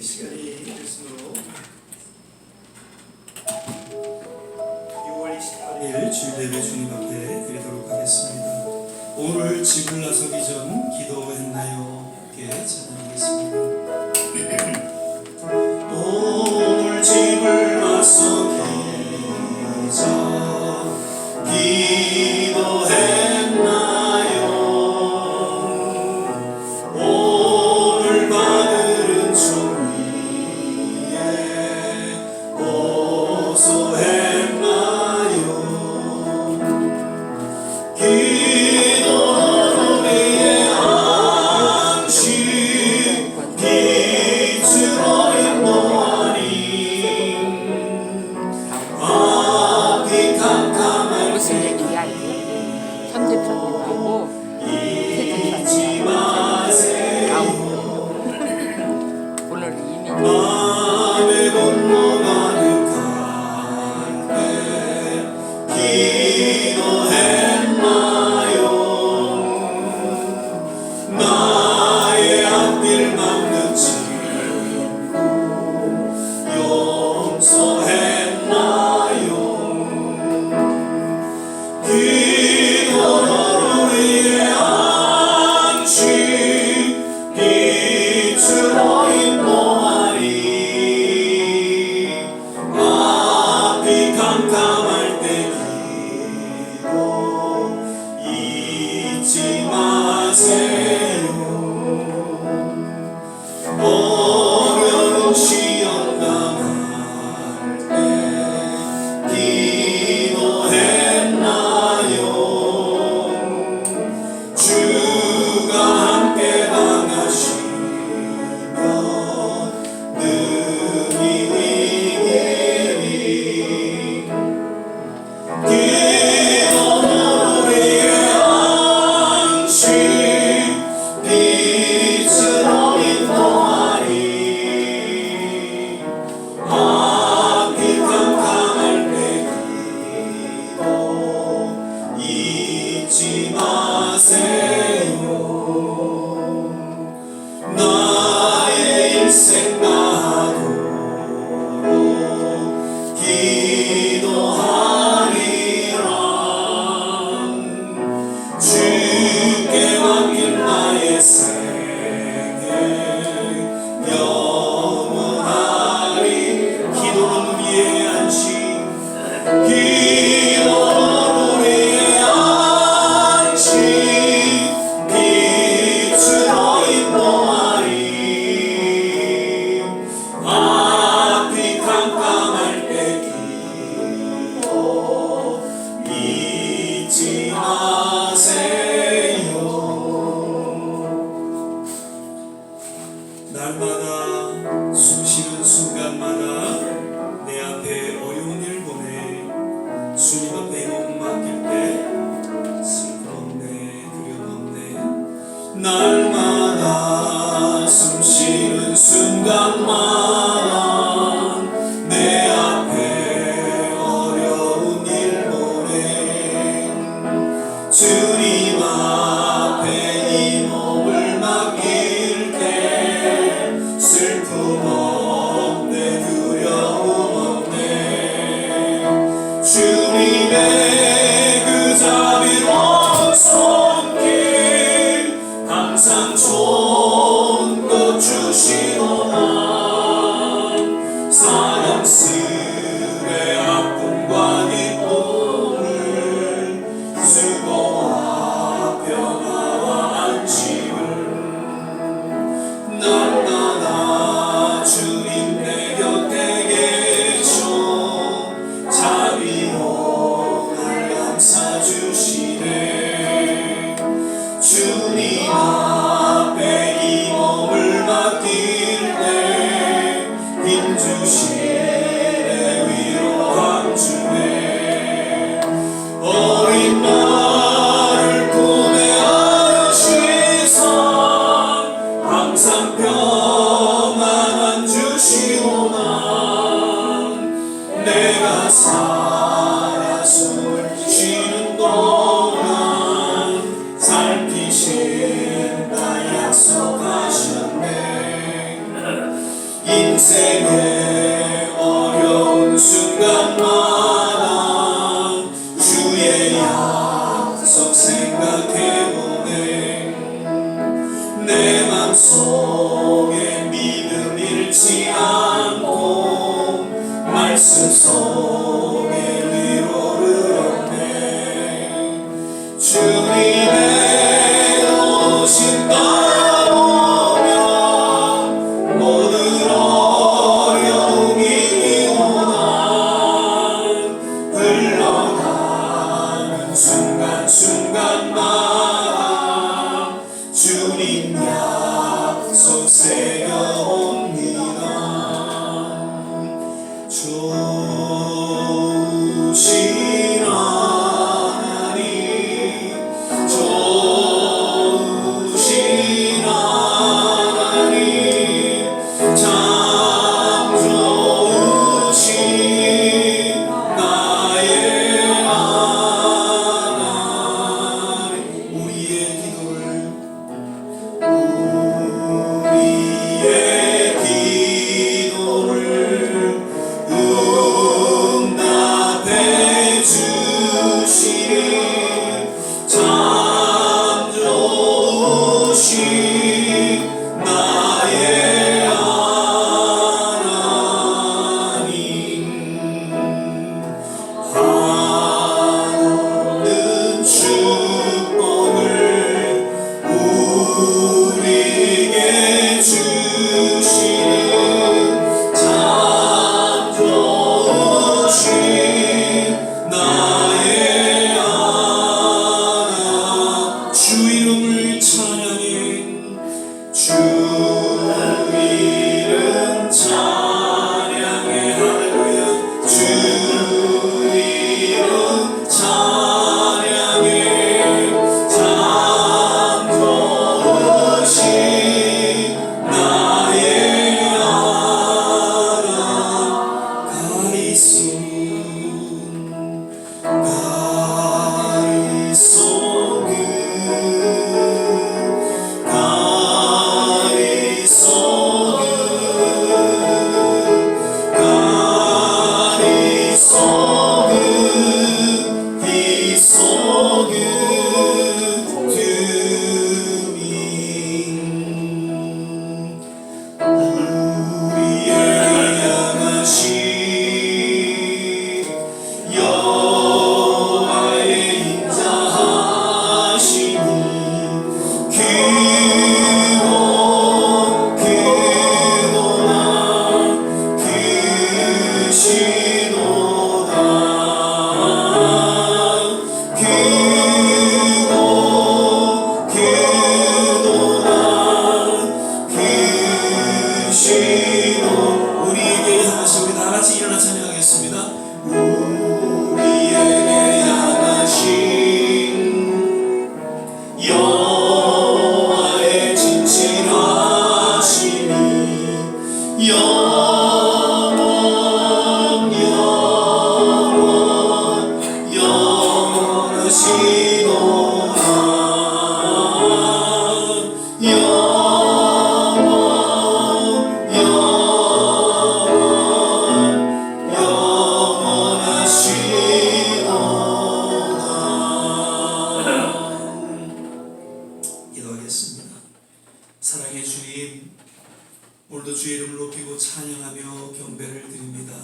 시간이 됐으므로 6월 28일 주일예배 주님 앞에 드리도록 하겠습니다. 오늘 집을 나서기 전 기도했나요? 함께 찬양하겠습니다. 오늘 집을 나서기 전 기도했나요? 오늘 바늘은 종이에 고소했나요? 기도는 우리의 안식 빛으로 인도하니 앞이 캄캄할 무슨 얘기야 이게? 편집하고 잊지 마세요. 오늘 이미 마음의 분노 가득한 때 기도했나요? 나의 앞길 막는 친구 용서했나요? 기도는 우리의 안식 빛으로 인도하니 앞이 캄캄할 때 기도 잊지 마세요. 어려운 시험 당할 때 기도했나요? 주가 함께 당하시면 능히 이기리. 기도는 우리의 안식 빛으로 인도하니 앞이 캄캄할 때 기도 잊지 마세요. 나의 인생 나도록 기도하리라. 주께 맡긴 나의 생애 영원하리. 기도는 우리의 안식 기도는 우리의 안식 빛으로 인도하리. 앞이 캄캄할 때 기도 잊지 마세요. 날마다 숨쉬는 순간마다 내 앞에 어려운 일 보내 주님 앞에 이 몸 맡길 때 슬픔 없네 두려움 없네. 날마다 숨쉬는 순간마다 내 앞에 어려운 일 보내 주님 앞에 이 몸을 맡길 때 슬픔 없네 두려움 없네. 주님의 그 자비로운 손길 항상 좋은 것 주시노라. 사랑스레 아픔과 기쁨을 수고하는 계속 생각해보네. 내 맘속에 믿음 잃지 않고 말씀 속에 위로를 얻네. 주님의 오신 따라오면 모든 어려움이 오난 흘러가는 순간순간마다 주님 약속 새겨옵니다. 좋으신 하나님, 좋으신 하나님, 참 좋으신 나의 하나님. 우리의 기도를 응답해 주시니 참 좋으신 나의 하나님. 하나는 축복을 우리에게 주시는 참 좋으신 나의 하나. 주 이름을 찬양해. 주 이름 찬양해. 할렐루야. 주 이름 찬양해. 참 좋으신 나의 하나. 우리에게 향하시. 우리 다같이 일어나 찬양하겠습니다. 우리에게 향하신 여호와의 진실하심이 기도하겠습니다. 사랑의 주님, 오늘도 주의 이름을 높이고 찬양하며 경배를 드립니다.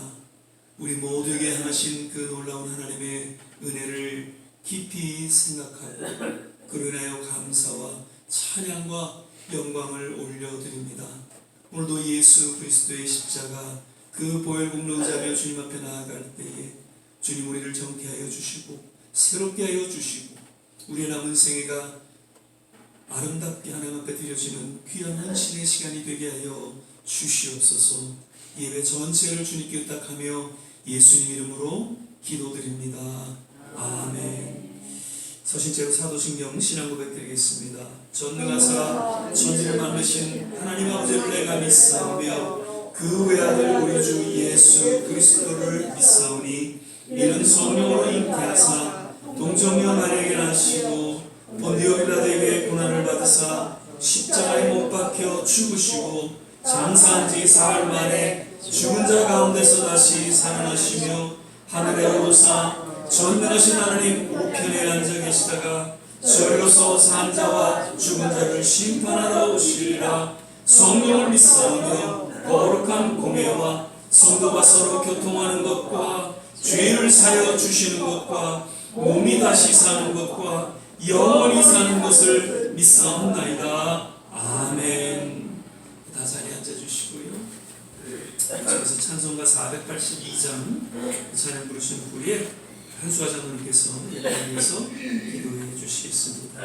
우리 모두에게 향하신 그 놀라운 하나님의 은혜를 깊이 생각하고 그로 인하여 감사와 찬양과 영광을 올려드립니다. 오늘도 예수 그리스도의 십자가 그 보혈공로 의지하며 주님 앞에 나아갈 때에 주님 우리를 정케하여 주시고 새롭게 하여 주시고 우리의 남은 생애가 아름답게 하나님 앞에 드려지는 귀한 헌신의 시간이 되게 하여 주시옵소서. 예배 전체를 주님께 의탁하며 예수님 이름으로 기도드립니다. 아멘. 서신체로 사도신경 신앙 고백 드리겠습니다. 전능하사 천지를 만드신 하나님 아버지를 내가 믿사오며 그 외아들 우리 주 예수 그리스도를 믿사오니 이는 성령으로 잉태하사 동정녀 마리아에게 나시고 본디오 빌라도에게 고난을 받으사 십자가에 못 박혀 죽으시고 장사한 지 사흘 만에 죽은 자 가운데서 다시 살아나시며 하늘에 오르사 전능하신 하나님 우편에 앉아 계시다가 저희로서 산 자와 죽은 자를 심판하러 오시리라. 성령을 믿사오며 거룩한 공예와 성도가 서로 교통하는 것과 죄를 사여 주시는 것과 몸이 다시 사는 것과 영원히 사는 것을 믿사옵나이다. 아멘. 다 자리에 앉아주시고요. 그래서 찬송가 482장 찬양 부르신 후에 한수아 장로님께서 예배에서 기도해 주시겠습니다.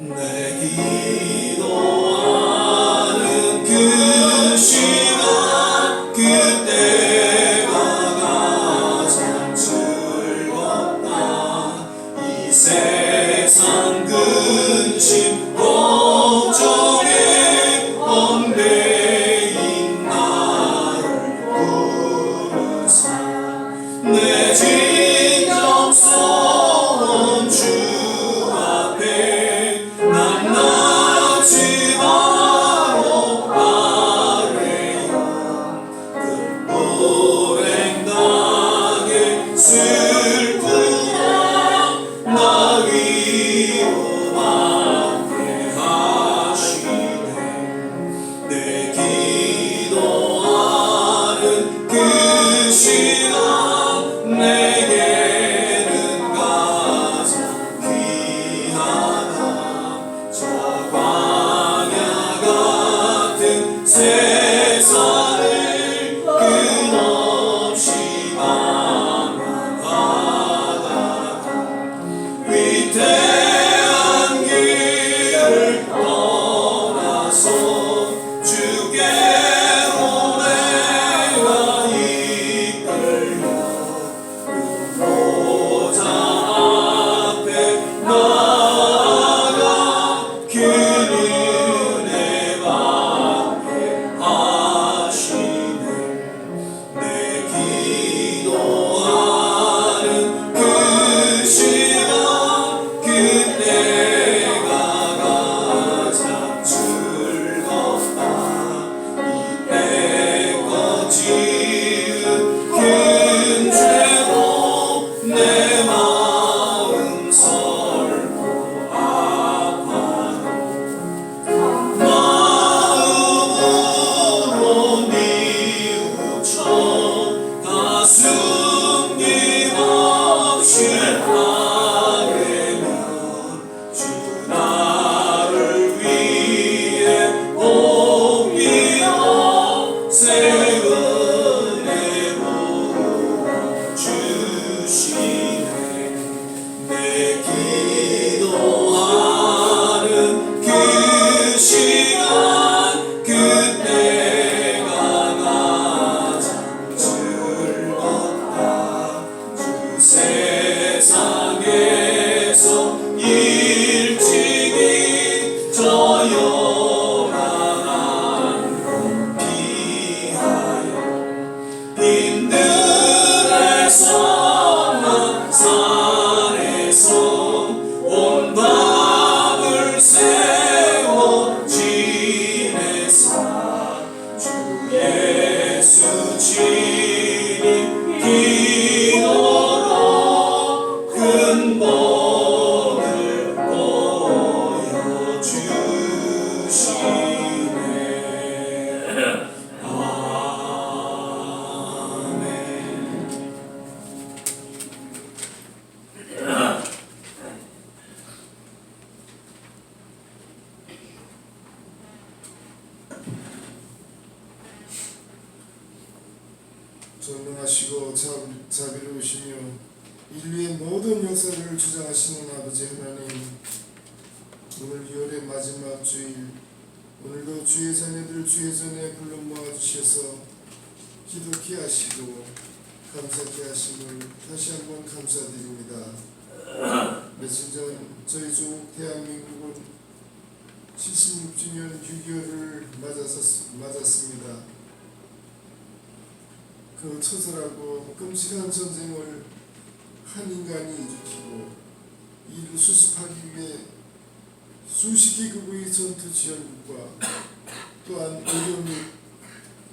내 기도하는 그 시간 그때가 가장 즐겁다. 이 세상 근심 걱정에 얽매인 나를 부르사 내 진정성 주 앞에 낱낱이 바로 아뢰어 금보랭당에 슬프다 나 위로만 하시네. 내 기도하는 그 시간 내게는 가장 귀하다. 저 광야 같은 세상을 끝없이 방황하다가 위태한 길을 떠나서 주께로 내가 이끌려 보좌 앞에 나아가 그 은혜 받게 하시네. 내 기도하는 그 시간 그때가 가장 즐겁다. 이때껏 지은 큰 죄도 내 마음 설고 아파도 마음으로 뉘우쳐 다 숨김없이 하려면 주 나를 위해 옥비어 새 은혜 부어주시네. 내 기도하는 그 시간 그때가 가장 즐겁다. 주 세상에서 일찍이 저 요란한 곳 피하여 빈들에서나 산에서 온 밤을 새워 지내사 주 예수 친히 기도로 큰 복을 보여주시네. 아멘. 전능하시고 자비로우시며 인류의 모든 역사를 주장하시는 아버지 하나님, 오늘 2월의 마지막 주일, 오늘도 주의 자녀들 주의 전에 불러 모아주셔서 기도케 하시고 감사케 하심을 다시 한번 감사드립니다. 며칠 전 저희 조국 대한민국은 76주년 6.25를 맞았습니다. 그 처절하고 끔찍한 전쟁을 한 인간이 일으키고 이를 수습하기 위해 수십 개국의 전투 지원국과 또한 의료 및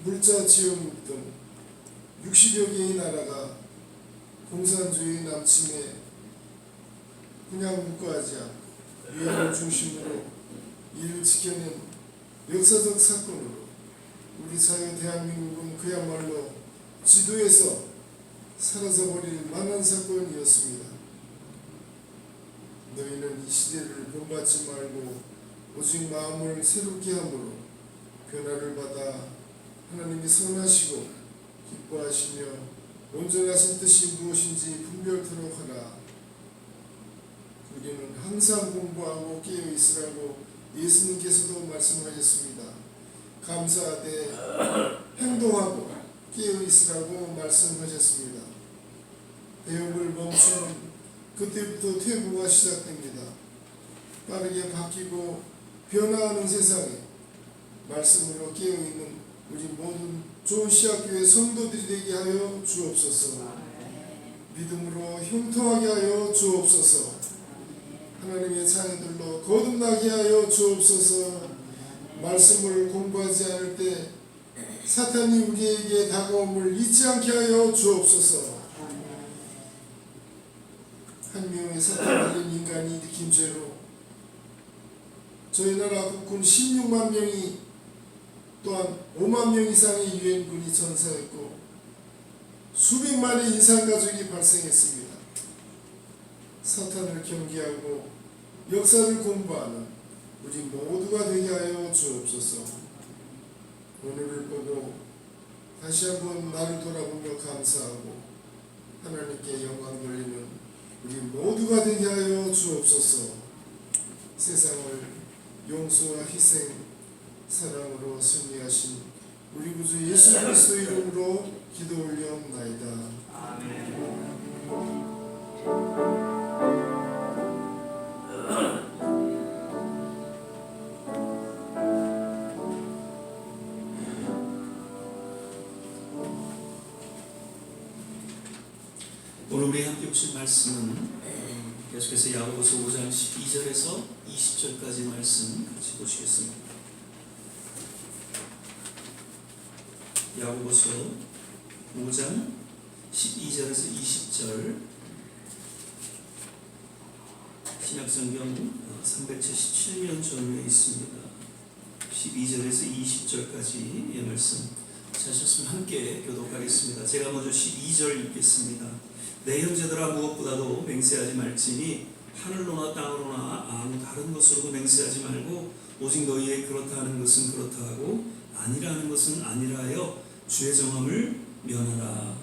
물자 지원국 등 60여 개의 나라가 공산주의 남침에 그냥 묵과하지 않고 유엔을 중심으로 이를 지켜낸 역사적 사건으로 우리 사회 대한민국은 그야말로 지도에서 사라져버릴 만한 사건이었습니다. 너희는 이 시대를 본받지 말고 오직 마음을 새롭게 함으로 변화를 받아 하나님이 선하시고 기뻐하시며 온전하신 뜻이 무엇인지 분별토록 하라. 우리는 항상 공부하고 깨어 있으라고 예수님께서도 말씀하셨습니다. 감사하되 행동하고 깨어 있으라고 말씀하셨습니다. 배움을 멈추면 그때부터 퇴보가 시작됩니다. 빠르게 바뀌고 변화하는 세상에 말씀으로 깨어있는 우리 모든 좋은 시학교의 성도들이 되게 하여 주옵소서. 믿음으로 형통하게 하여 주옵소서. 하나님의 자녀들로 거듭나게 하여 주옵소서. 말씀을 공부하지 않을 때 사탄이 우리에게 다가옴을 잊지 않게 하여 주옵소서. 한 명의 사탄 들린 인간이 일으킨 죄로 저희 나라 국군 16만 명이 또한 5만 명 이상의 유엔군이 전사했고 수백만의 인산가족이 발생했습니다. 사탄을 경계하고 역사를 공부하는 우리 모두가 되게 하여 주옵소서. 오늘을 보고 다시 한번 나를 돌아보며 감사하고 하나님께 영광 돌리는 우리 모두가 되게 하여 주옵소서. 세상을 용서와 희생, 사랑으로 승리하신 우리 구주 예수 그리스도 이름으로 기도 올려옵나이다. 오늘 우리 함께 보실 말씀은 계속해서 야고보서 5장 12절에서 20절까지 말씀 같이 보시겠습니다. 야고보서 5장 12절에서 20절 신약성경 377면 전후에 있습니다. 12절에서 20절까지 이 말씀 찾으셨으면 함께 교독하겠습니다. 제가 먼저 12절 읽겠습니다. 내 형제들아 무엇보다도 맹세하지 말지니 하늘로나 땅으로나 아무 다른 것으로도 맹세하지 말고 오직 너희의 그렇다 하는 것은 그렇다 하고 아니라 하는 것은 아니라 하여 주의 정함을 면하라.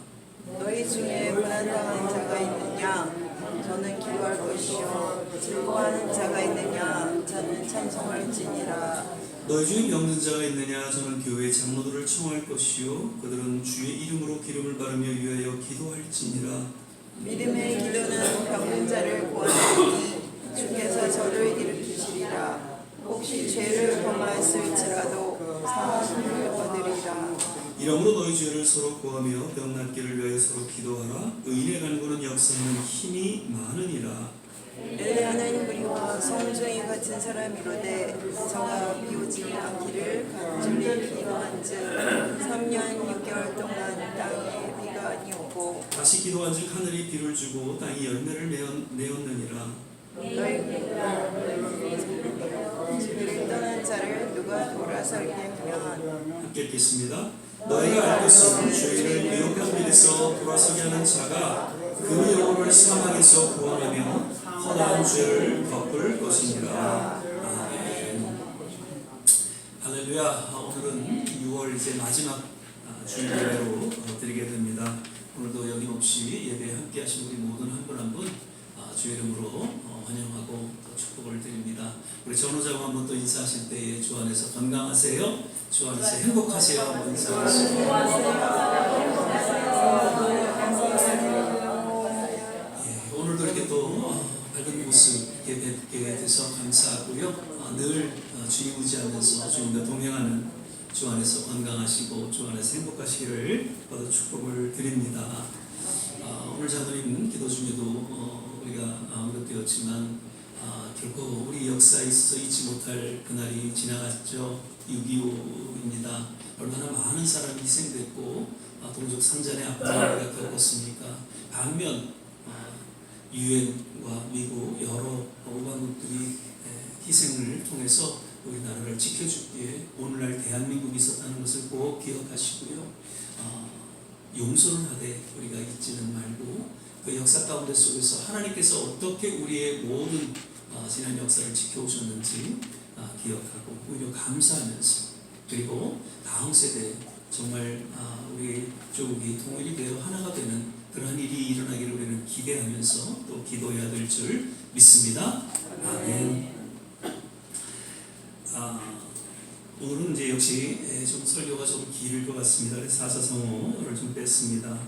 너희 중에 고난당한 자가 있느냐? 저는 기도할 것이요 즐거워하는 자가 있느냐? 저는 찬송할지니라. 너희 중에 병든 자가 있느냐? 저는 교회 장로들을 청할 것이요 그들은 주의 이름으로 기름을 바르며 위하여 기도할지니라. 믿음의 기도는 병든 자를 구하나니 주께서 저를 일으키시리라. 혹시 죄를 범하였을지라도 사함을 얻으리라. 이러므로 너희 죄를 서로 구하며 병 낫기를 위하여 서로 기도하라. 의인의 간구는 역사하는 힘이 많으니라. 엘리야는 우리와 성종이 같은 사람이로되 저가 비오지 않기를 간절히 기도한즉 3년 6개월 동안 땅에 비가 아니오고 다시 기도한즉 하늘이 비를 주고 땅이 열매를 내었느니라. 너희를 떠난 자를 누가 돌아서겠냐? 함께 읽겠습니다. 너희가 알겠소. 죄인을 미혹한 길에서 돌아서게 하는 자가 그 영혼을 사망에서 구원하며 허다한 죄를 덮을 것이니라. 아멘. 할렐루야. 오늘은 6월 이제 마지막 주일 예배로 드리게 됩니다. 오늘도 여김없이 예배에 함께 하신 우리 모든 한 분 한 분 주 이름으로 환영하고 축복을 드립니다. 우리 전호자가 한번 또 인사하실 때에 주 안에서 건강하세요. 주 안에서 행복하세요. 한번 인사하시죠. 오늘도 이렇게 또 밝은 모습 이렇게 뵙게 돼서 감사하고요. 늘 주님 의지하면서 주님과 동행하는 주 안에서 건강하시고 주 안에서 행복하시기를 받아 축복을 드립니다. 오늘 장로님 기도 중에도 우리가 언급되었지만 결코 우리 역사에 있어서 잊지 못할 그날이 지나갔죠. 6.25입니다. 얼마나 많은 사람이 희생됐고 동족 상잔의 압박을 우리가 겪었습니까? 반면 유엔과 미국 여러 우방국들이 희생을 통해서 우리나라를 지켜주기에 오늘날 대한민국이 있었다는 것을 꼭 기억하시고요. 용서를 하되 우리가 잊지는 말고 그 역사 가운데 속에서 하나님께서 어떻게 우리의 모든 지난 역사를 지켜오셨는지 기억하고 오히려 감사하면서 그리고 다음 세대에 정말 우리 조국이 통일이 되어 하나가 되는 그러한 일이 일어나기를 우리는 기대하면서 또 기도해야 될 줄 믿습니다. 아멘. 오늘은 이제 역시 좀 설교가 좀 길 것 같습니다. 그래서 사사성어를 좀 뺐습니다.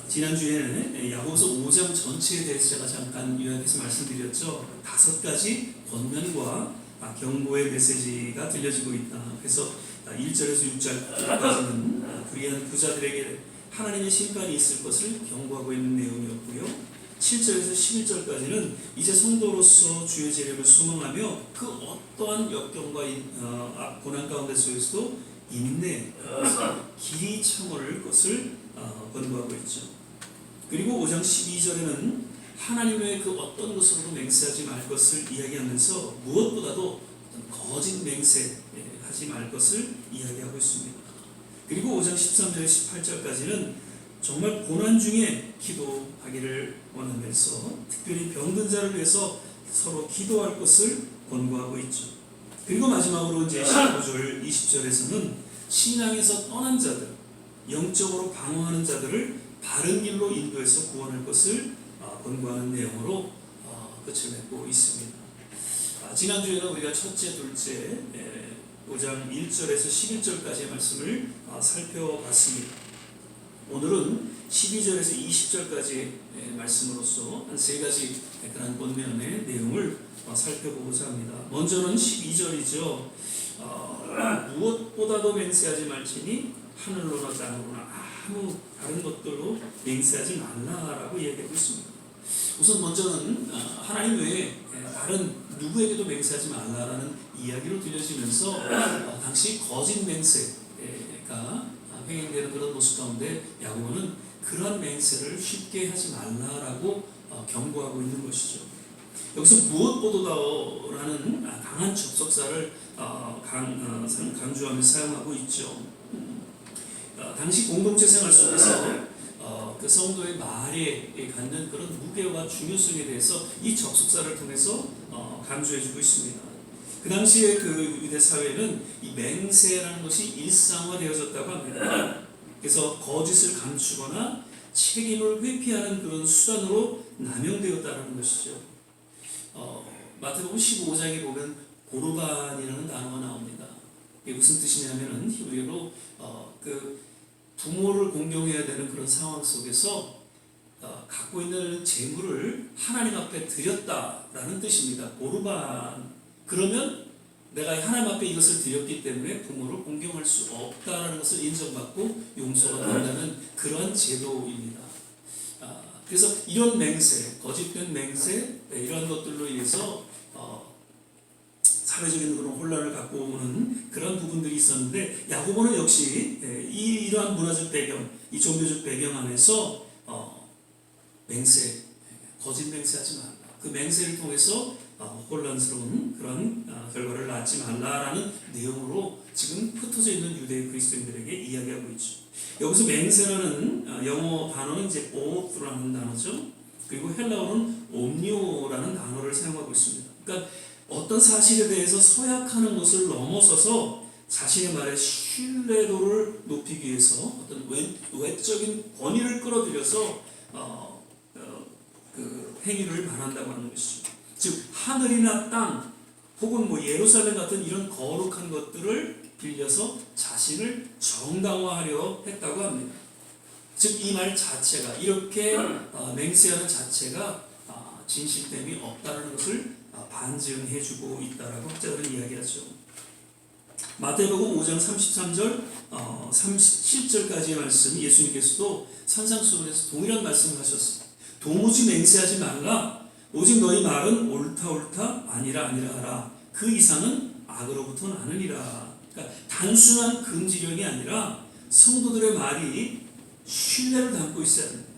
지난주에는 야고보서 5장 전체에 대해서 제가 잠깐 요약해서 말씀드렸죠. 5가지 권면과 경고의 메시지가 들려지고 있다. 그래서 1절에서 6절까지는 불의한 부자들에게 하나님의 심판이 있을 것을 경고하고 있는 내용이었고요. 7절에서 11절까지는 이제 성도로서 주의 재림을 수명하며 그 어떠한 역경과 고난 가운데 속에서도 인내, 길이 참을 것을 권고하고 있죠. 그리고 5장 12절에는 하나님의 그 어떤 것으로도 맹세하지 말 것을 이야기하면서 무엇보다도 거짓 맹세하지 말 것을 이야기하고 있습니다. 그리고 5장 13절에서 18절까지는 정말 고난 중에 기도하기를 원하면서 특별히 병든 자를 위해서 서로 기도할 것을 권고하고 있죠. 그리고 마지막으로 이제 15절, 20절에서는 신앙에서 떠난 자들, 영적으로 방황하는 자들을 바른 길로 인도해서 구원할 것을 권고하는 내용으로 끝을 맺고 있습니다. 지난주에는 우리가 첫째, 둘째 5장 1절에서 11절까지의 말씀을 살펴봤습니다. 오늘은 12절에서 20절까지의 말씀으로서 한 3가지 그런 본면의 내용을 살펴보고자 합니다. 먼저는 12절이죠. 무엇보다도 맹세하지 말지니 하늘로나 땅으로나 아무 다른 것들로 맹세하지 말라라고 이야기하고 있습니다. 우선 먼저는 하나님 외에 다른 누구에게도 맹세하지 말라라는 이야기로 들려지면서 당시 거짓 맹세가 행행되는 그런 모습 가운데 야고보는 그런 맹세를 쉽게 하지 말라라고 경고하고 있는 것이죠. 여기서 무엇보다도라는 강한 접속사를 강조하며 사용하고 있죠. 당시 공동체 생활 속에서 그 성도의 말에 갖는 그런 무게와 중요성에 대해서 이 접속사를 통해서 강조해주고 있습니다. 그 당시에 그 유대 사회는 이 맹세라는 것이 일상화되어졌다고 합니다. 그래서 거짓을 감추거나 책임을 회피하는 그런 수단으로 남용되었다는 것이죠. 마태복음 15장에 보면 고르반이라는 단어가 나옵니다. 이게 무슨 뜻이냐면은 히브리어로 그 부모를 공경해야 되는 그런 상황 속에서 갖고 있는 재물을 하나님 앞에 드렸다라는 뜻입니다. 고르반. 그러면 내가 하나님 앞에 이것을 드렸기 때문에 부모를 공경할 수 없다라는 것을 인정받고 용서가 된다는 그러한 제도입니다. 그래서 이런 맹세, 거짓된 맹세 이런 것들로 인해서 사회적인 그런 혼란을 갖고 오는 그런 부분들이 있었는데 야고보는 역시 이러한 문화적 배경, 이 종교적 배경 안에서 맹세, 거짓 맹세하지 말라. 그 맹세를 통해서 혼란스러운 그런 결과를 낳지 말라라는 내용으로 지금 흩어져 있는 유대 그리스도인들에게 이야기하고 있죠. 여기서 맹세라는 영어 단어는 이제 오프라는 단어죠. 그리고 헬라어는 옴니오라는 단어를 사용하고 있습니다. 그러니까 어떤 사실에 대해서 서약하는 것을 넘어서서 자신의 말의 신뢰도를 높이기 위해서 어떤 외적인 권위를 끌어들여서 그 행위를 말한다고 하는 것이죠. 즉 하늘이나 땅 혹은 예루살렘 같은 이런 거룩한 것들을 빌려서 자신을 정당화하려 했다고 합니다. 즉 이 말 자체가 이렇게 맹세하는 자체가 진실됨이 없다는 것을 반증해주고 있다라고 학자들은 이야기하죠. 마태복음 5장 33절 37절까지의 말씀 예수님께서도 산상수훈에서 동일한 말씀을 하셨습니다. 도무지 맹세하지 말라. 오직 너희 말은 옳다 옳다 아니라 아니라 하라. 그 이상은 악으로부터 나느니라. 그러니까 단순한 금지령이 아니라 성도들의 말이 신뢰를 담고 있어야 합니다.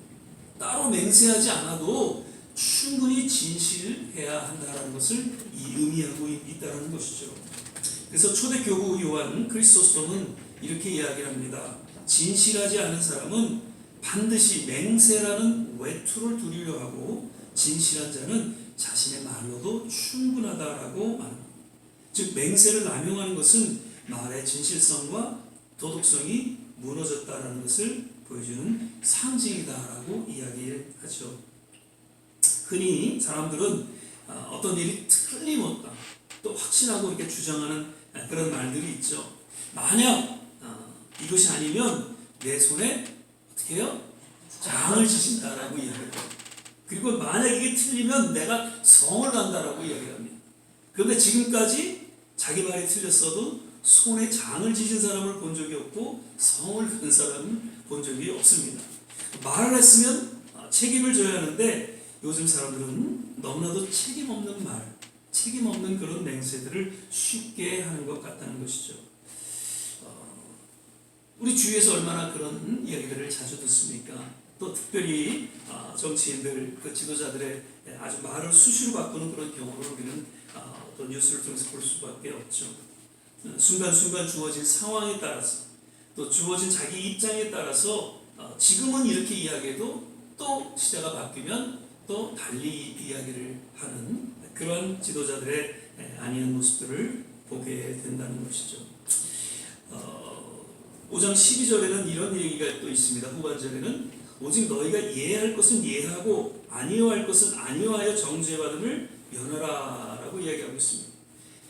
따로 맹세하지 않아도 충분히 진실해야 한다는 것을 의미하고 있다는 것이죠. 그래서 초대교구 요한 크리소스톰은 이렇게 이야기합니다. 진실하지 않은 사람은 반드시 맹세라는 외투를 두리려 하고 진실한 자는 자신의 말로도 충분하다라고 말합니다. 즉 맹세를 남용하는 것은 말의 진실성과 도덕성이 무너졌다라는 것을 보여주는 상징이다라고 이야기하죠. 흔히 사람들은 어떤 일이 틀림없다 또 확신하고 이렇게 주장하는 그런 말들이 있죠. 만약 이것이 아니면 내 손에 어떻게 해요? 장을 지신다라고 이야기합니다. 그리고 만약 이게 틀리면 내가 성을 간다라고 이야기합니다. 그런데 지금까지 자기 말이 틀렸어도 손에 장을 지신 사람을 본 적이 없고 성을 간 사람을 본 적이 없습니다. 말을 했으면 책임을 져야 하는데 요즘 사람들은 너무나도 책임 없는 말, 책임 없는 그런 맹세들을 쉽게 하는 것 같다는 것이죠. 우리 주위에서 얼마나 그런 이야기들을 자주 듣습니까? 또 특별히 정치인들, 그 지도자들의 아주 말을 수시로 바꾸는 그런 경우를 우리는 또 뉴스를 통해서 볼 수밖에 없죠. 순간순간 주어진 상황에 따라서 또 주어진 자기 입장에 따라서 지금은 이렇게 이야기해도 또 시대가 바뀌면 또 달리 이야기를 하는 그런 지도자들의 아니한 모습들을 보게 된다는 것이죠. 5장 12절에는 이런 얘기가 또 있습니다. 후반절에는 오직 너희가 예할 것은 예하고 아니어할 것은 아니어하여 정죄받음을 면하라라고 이야기하고 있습니다.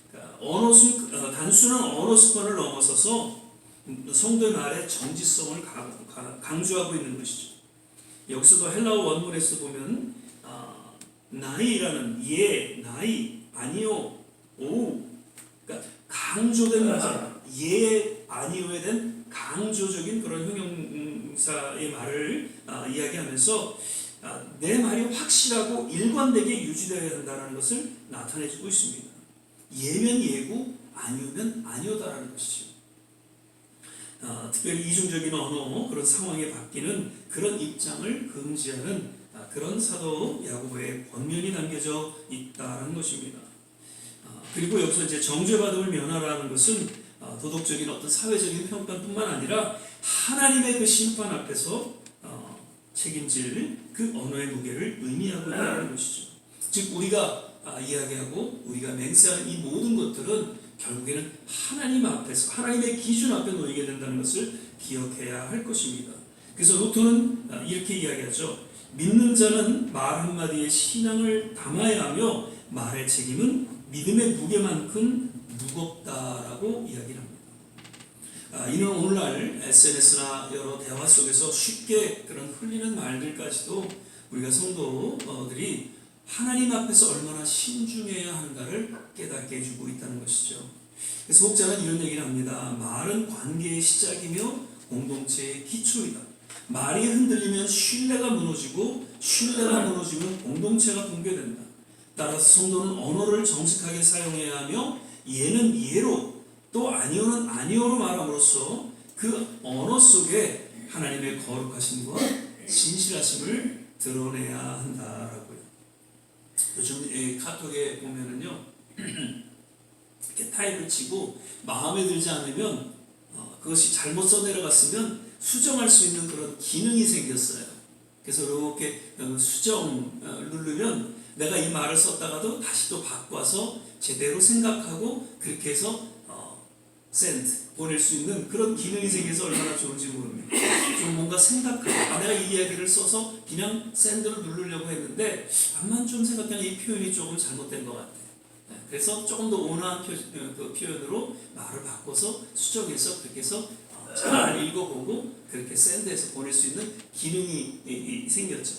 그러니까 단순한 언어 습관을 넘어서서 성도의 말의 정지성을 강조하고 있는 것이죠. 여기서도 헬라어 원문에서 보면 나이라는 예, 나이, 아니오, 오, 그러니까 강조된 예, 아니오에 대한 강조적인 그런 형용사의 말을 이야기하면서 내 말이 확실하고 일관되게 유지되어야 한다는 것을 나타내주고 있습니다. 예면 예고, 아니오면 아니오다라는 것이죠. 특별히 이중적인 언어, 그런 상황에 바뀌는 그런 입장을 금지하는 그런 사도 야고보의 권면이 담겨져 있다는 것입니다. 그리고 여기서 이제 정죄받음을 면하라는 것은 도덕적인 어떤 사회적인 평판뿐만 아니라 하나님의 그 심판 앞에서 책임질 그 언어의 무게를 의미하고 있다는 것이죠. 즉 우리가 이야기하고 우리가 맹세하는 이 모든 것들은 결국에는 하나님 앞에서 하나님의 기준 앞에 놓이게 된다는 것을 기억해야 할 것입니다. 그래서 루터는 이렇게 이야기하죠. 믿는 자는 말 한마디에 신앙을 담아야 하며 말의 책임은 믿음의 무게만큼 무겁다라고 이야기를 합니다. 이는 오늘날 SNS나 여러 대화 속에서 쉽게 그런 흘리는 말들까지도 우리가 성도들이 하나님 앞에서 얼마나 신중해야 하는가를 깨닫게 해주고 있다는 것이죠. 그래서 목자는 이런 얘기를 합니다. 말은 관계의 시작이며 공동체의 기초이다. 말이 흔들리면 신뢰가 무너지고 신뢰가 무너지면 공동체가 붕괴된다. 따라서 성도는 언어를 정직하게 사용해야 하며 예는 예로 또 아니오는 아니오로 말함으로써 그 언어 속에 하나님의 거룩하심과 진실하심을 드러내야 한다라고요. 요즘 카톡에 보면은요 이렇게 타입을 치고 마음에 들지 않으면 그것이 잘못 써내려갔으면 수정할 수 있는 그런 기능이 생겼어요. 그래서 이렇게 수정 누르면 내가 이 말을 썼다가도 다시 또 바꿔서 제대로 생각하고 그렇게 해서 send 보낼 수 있는 그런 기능이 생겨서 얼마나 좋은지 모릅니다. 좀 뭔가 생각하고 내가 이 이야기를 써서 그냥 send를 누르려고 했는데 암만 좀 생각하면 이 표현이 조금 잘못된 것 같아요. 그래서 조금 더 온화한 표현으로 말을 바꿔서 수정해서 그렇게 해서 잘 읽어보고 그렇게 send해서 보낼 수 있는 기능이 생겼죠.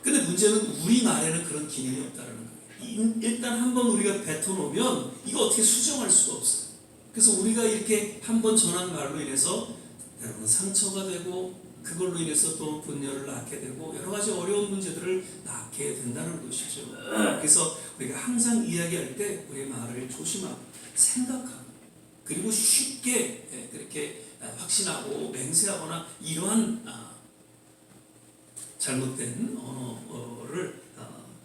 근데 문제는 우리말에는 그런 기능이 없다는 거예요. 일단 한번 우리가 뱉어놓으면 이거 어떻게 수정할 수가 없어요. 그래서 우리가 이렇게 한번 전한 말로 인해서 여러분 상처가 되고 그걸로 인해서 또 분열을 낳게 되고 여러 가지 어려운 문제들을 낳게 된다는 것이죠. 그래서 우리가 항상 이야기할 때 우리의 말을 조심하고 생각하고 그리고 쉽게 그렇게 확신하고 맹세하거나 이러한 잘못된 언어를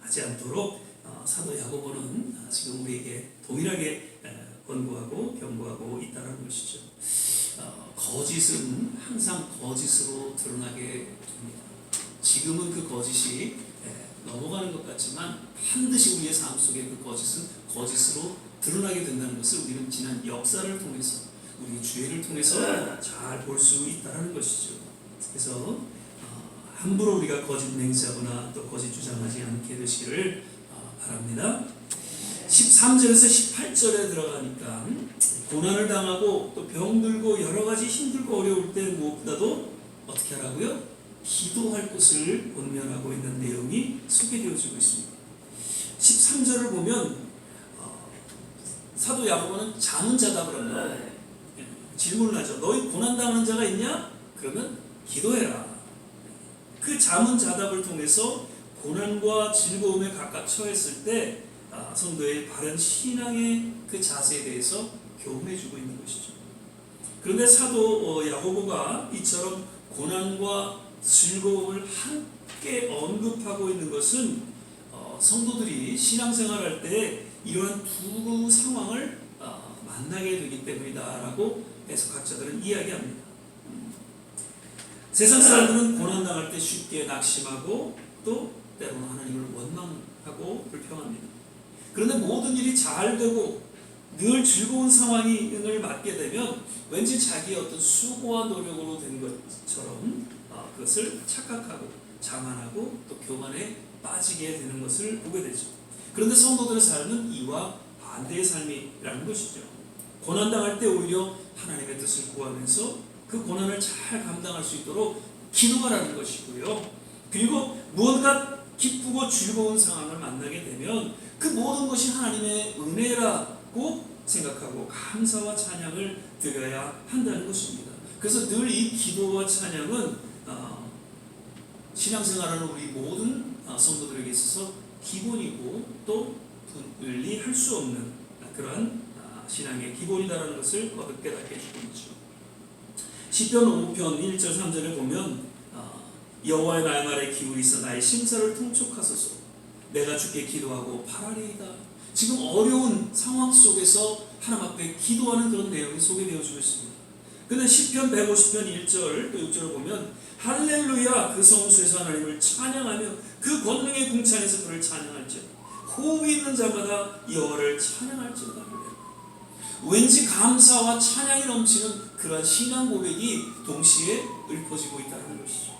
하지 않도록 사도 야고보는 지금 우리에게 동일하게 권고하고 경고하고 있다는 것이죠. 거짓은 항상 거짓으로 드러나게 됩니다. 지금은 그 거짓이 넘어가는 것 같지만 반드시 우리의 삶 속에 그 거짓은 거짓으로 드러나게 된다는 것을 우리는 지난 역사를 통해서 우리의 죄를 통해서 잘 볼 수 있다는 것이죠. 그래서 함부로 우리가 거짓 맹세하거나 또 거짓 주장하지 않게 되시기를 바랍니다. 13절에서 18절에 들어가니까 고난을 당하고 또 병들고 여러 가지 힘들고 어려울 때 무엇보다도 어떻게 하라고요? 기도할 것을 권면하고 있는 내용이 소개되어지고 있습니다. 13절을 보면 사도 야고보는 자문자답을 합니다. 질문을 하죠. 너희 고난당하는 자가 있냐? 그러면 기도해라. 그 자문자답을 통해서 고난과 즐거움에 각각 처했을 때 성도의 바른 신앙의 그 자세에 대해서 교훈해주고 있는 것이죠. 그런데 사도 야고보가 이처럼 고난과 즐거움을 함께 언급하고 있는 것은 성도들이 신앙생활할 때 이러한 두 상황을 만나게 되기 때문이다라고 해석학자들은 이야기합니다. 세상 사람들은 고난당할 때 쉽게 낙심하고 또 때로는 하나님을 원망하고 불평합니다. 그런데 모든 일이 잘 되고 늘 즐거운 상황을 맞게 되면 왠지 자기의 어떤 수고와 노력으로 된 것처럼 그것을 착각하고 자만하고 또 교만에 빠지게 되는 것을 보게 되죠. 그런데 성도들의 삶은 이와 반대의 삶이라는 것이죠. 고난당할 때 오히려 하나님의 뜻을 구하면서 그 고난을 잘 감당할 수 있도록 기도하라는 것이고요. 그리고 무언가 기쁘고 즐거운 상황을 만나게 되면 그 모든 것이 하나님의 은혜라고 생각하고 감사와 찬양을 드려야 한다는 것입니다. 그래서 늘 이 기도와 찬양은 신앙생활하는 우리 모든 성도들에게 있어서 기본이고 또 분리할 수 없는 그러한 신앙의 기본이다라는 것을 거듭 깨닫게 해주고 있죠. 시편 5편 1절 3절에 보면 여호와의 날말에 기울이사 나의 심사를 통촉하소서. 내가 주께 기도하고 바라리이다. 지금 어려운 상황 속에서 하나님 앞에 기도하는 그런 내용이 소개되어지고 있습니다. 그런데 시편 150편 1절 또 6절을 보면 할렐루야 그 성수에서 하나님을 찬양하며 그 권능의 궁창에서 그를 찬양할지어다. 호흡이 있는 자마다 여호와를 찬양할지어다. 왠지 감사와 찬양이 넘치는 그러한 신앙 고백이 동시에 읊어지고 있다는 것이죠.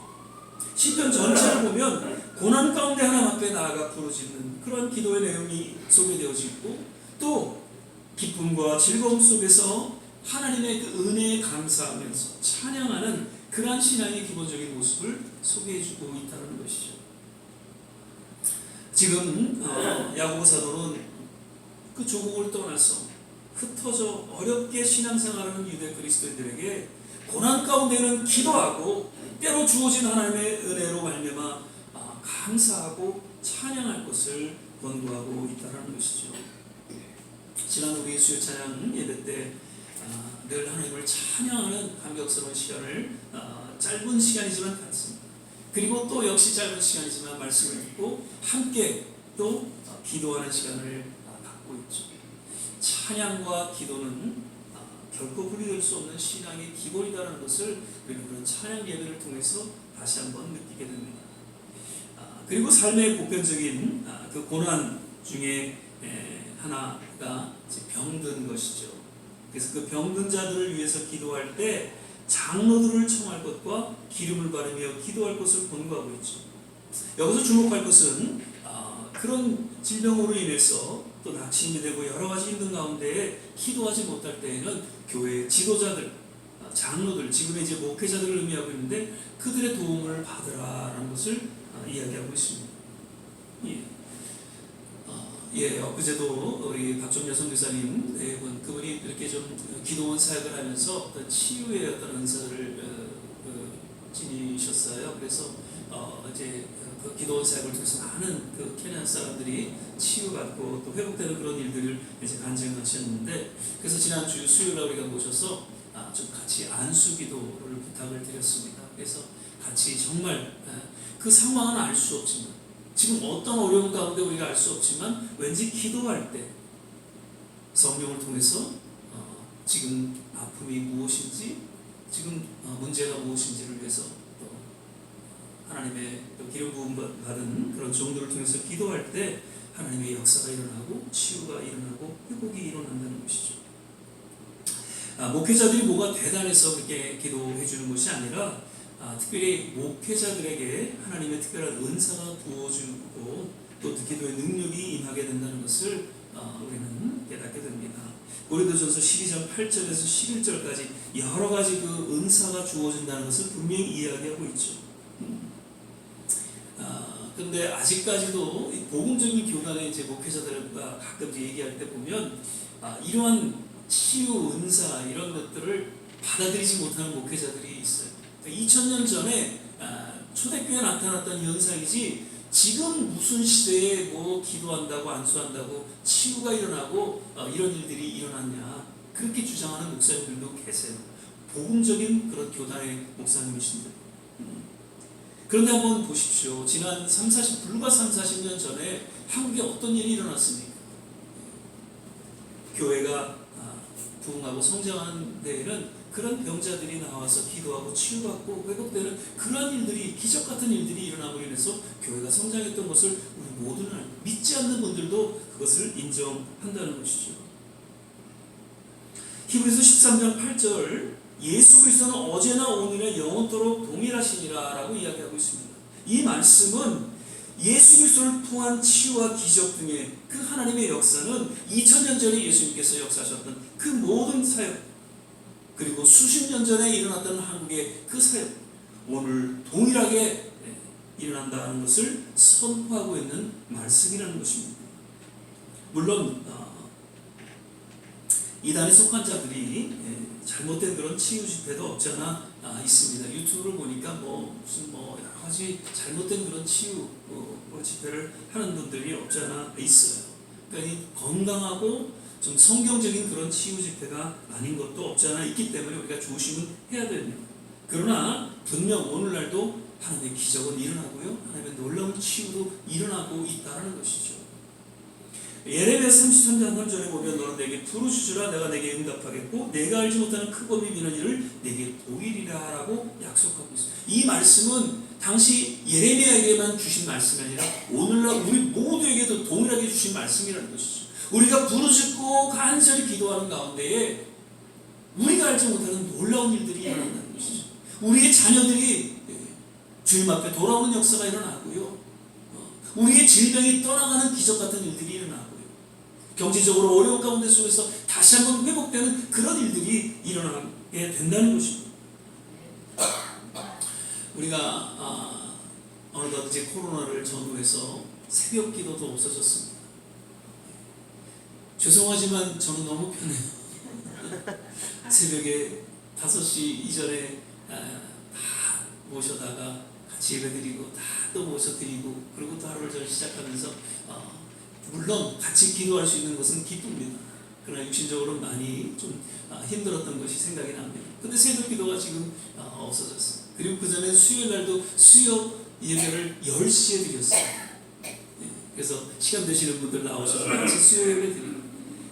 시편 전체를 보면 고난 가운데 하나님 앞에 나아가 부르짖는 그런 기도의 내용이 소개되어져 있고 또 기쁨과 즐거움 속에서 하나님의 그 은혜에 감사하면서 찬양하는 그러한 신앙의 기본적인 모습을 소개해주고 있다는 것이죠. 지금 야고보 사도는 그 조국을 떠나서 흩어져 어렵게 신앙생활하는 유대 그리스도인들에게 고난 가운데는 기도하고 때로 주어진 하나님의 은혜로 말미암아 감사하고 찬양할 것을 권고하고 있다는 것이죠. 지난 우리 수요 찬양 예배 때 늘 하나님을 찬양하는 감격스러운 시간을 짧은 시간이지만 갖습니다. 그리고 또 역시 짧은 시간이지만 말씀을 듣고 함께 또 기도하는 시간을 갖고 있죠. 찬양과 기도는 결코 분리될 수 없는 신앙의 기본이다라는 것을 우리는 그런 찬양 예배를 통해서 다시 한번 느끼게 됩니다. 그리고 삶의 보편적인 그 고난 중에 하나가 병든 것이죠. 그래서 그 병든 자들을 위해서 기도할 때 장로들을 청할 것과 기름을 바르며 기도할 것을 권고하고 있죠. 여기서 주목할 것은 그런 질병으로 인해서 또 낙심이 되고 여러 가지 힘든 가운데 기도하지 못할 때에는 교회 지도자들, 장로들, 지금의 이제 목회자들을 의미하고 있는데 그들의 도움을 받으라라는 것을 이야기하고 있습니다. 엊그제도 우리 박종렬 선교사님 그분이 이렇게 좀 기도원 사역을 하면서 어떤 치유의 어떤 은사들을 지니셨어요. 그래서 이제 그 기도원 사역을 통해서 많은 그 케냐 사람들이 치유받고 또 회복되는 그런 일들을 이제 간증하셨는데, 그래서 지난주 수요일날 우리가 모셔서 좀 같이 안수 기도를 부탁을 드렸습니다. 그래서 같이 정말 그 상황은 알 수 없지만, 지금 어떤 어려운 가운데 우리가 알 수 없지만 왠지 기도할 때 성령을 통해서 지금 아픔이 무엇인지, 지금 문제가 무엇인지를 위해서 또 하나님의 기름 부음 받은 그런 종들을 통해서 기도할 때 하나님의 역사가 일어나고 치유가 일어나고 회복이 일어난다는 것이죠. 목회자들이 뭐가 대단해서 그렇게 기도해 주는 것이 아니라 특별히 목회자들에게 하나님의 특별한 은사가 부어주고 또 기도의 능력이 임하게 된다는 것을 우리는 깨닫게 됩니다. 고린도전서 12장 8절에서 11절까지 여러 가지 그 은사가 주어진다는 것을 분명히 이야기하고 있죠. 근데 아직까지도 복음적인 교단의 이제 목회자들과 가끔 얘기할 때 보면 이러한 치유, 은사 이런 것들을 받아들이지 못하는 목회자들이 있어요. 2000년 전에 초대교회에 나타났던 현상이지 지금 무슨 시대에 뭐 기도한다고 안수한다고 치유가 일어나고 이런 일들이 일어났냐, 그렇게 주장하는 목사님들도 계세요. 복음적인 그런 교단의 목사님이신데. 그런데 한번 보십시오. 지난 불과 30-40년 전에 한국에 어떤 일이 일어났습니까? 교회가 부흥하고 성장하는 데에는 그런 병자들이 나와서 기도하고 치유받고 회복되는 그런 일들이, 기적 같은 일들이 일어남으로 인해서 교회가 성장했던 것을 우리 모두는 믿지 않는 분들도 그것을 인정한다는 것이죠. 히브리서 13장 8절, 예수 그리스도는 어제나 오늘이나 영원토록 동일하시니라 라고 이야기하고 있습니다. 이 말씀은 예수 그리스도를 통한 치유와 기적 등의 그 하나님의 역사는 2000년 전에 예수님께서 역사하셨던 그 모든 사역, 그리고 수십 년 전에 일어났던 한국의 그 사역, 오늘 동일하게 일어난다는 것을 선포하고 있는 말씀이라는 것입니다. 물론 이단에 속한 자들이 잘못된 그런 치유 집회도 없지 않아 있습니다. 유튜브를 보니까 무슨 여러 가지 잘못된 그런 치유 집회를 하는 분들이 없지 않아 있어요. 그러니까 이 건강하고 좀 성경적인 그런 치유 집회가 아닌 것도 없지 않아 있기 때문에 우리가 조심은 해야 됩니다. 그러나 분명 오늘날도 하나님의 기적은 일어나고요, 하나님의 놀라운 치유도 일어나고 있다는 것이죠. 예레미야 33장 3절에 보면 너는 내게 부르짖으라 내가 내게 응답하겠고 내가 알지 못하는 크 법이 미는 일을 내게 보이리라 라고 약속하고 있습니다. 이 말씀은 당시 예레미야에게만 주신 말씀이 아니라 오늘날 우리 모두에게도 동일하게 주신 말씀이라는 것이죠. 우리가 부르짖고 간절히 기도하는 가운데에 우리가 알지 못하는 놀라운 일들이 일어난다는 것이죠. 우리의 자녀들이 주님 앞에 돌아오는 역사가 일어나고요, 우리의 질병이 떠나가는 기적 같은 일들이 일어나고요, 경제적으로 어려운 가운데 속에서 다시 한번 회복되는 그런 일들이 일어나게 된다는 것입니다. 우리가 어느덧 이제 코로나를 전후해서 새벽 기도도 없어졌습니다. 죄송하지만 저는 너무 편해요. 새벽에 5시 이전에 다 모셔다가 같이 예배드리고 다 또 모셔드리고 그리고 또 하루를 잘 시작하면서 물론 같이 기도할 수 있는 것은 기쁩니다. 그러나 육신적으로 많이 좀 힘들었던 것이 생각이 납니다. 근데 새벽 기도가 지금 없어졌어요. 그리고 그 전에 수요일 날도 수요 예배를 10시에 드렸어요. 그래서 시간 되시는 분들 나오셔서 같이 수요 예배 드리고,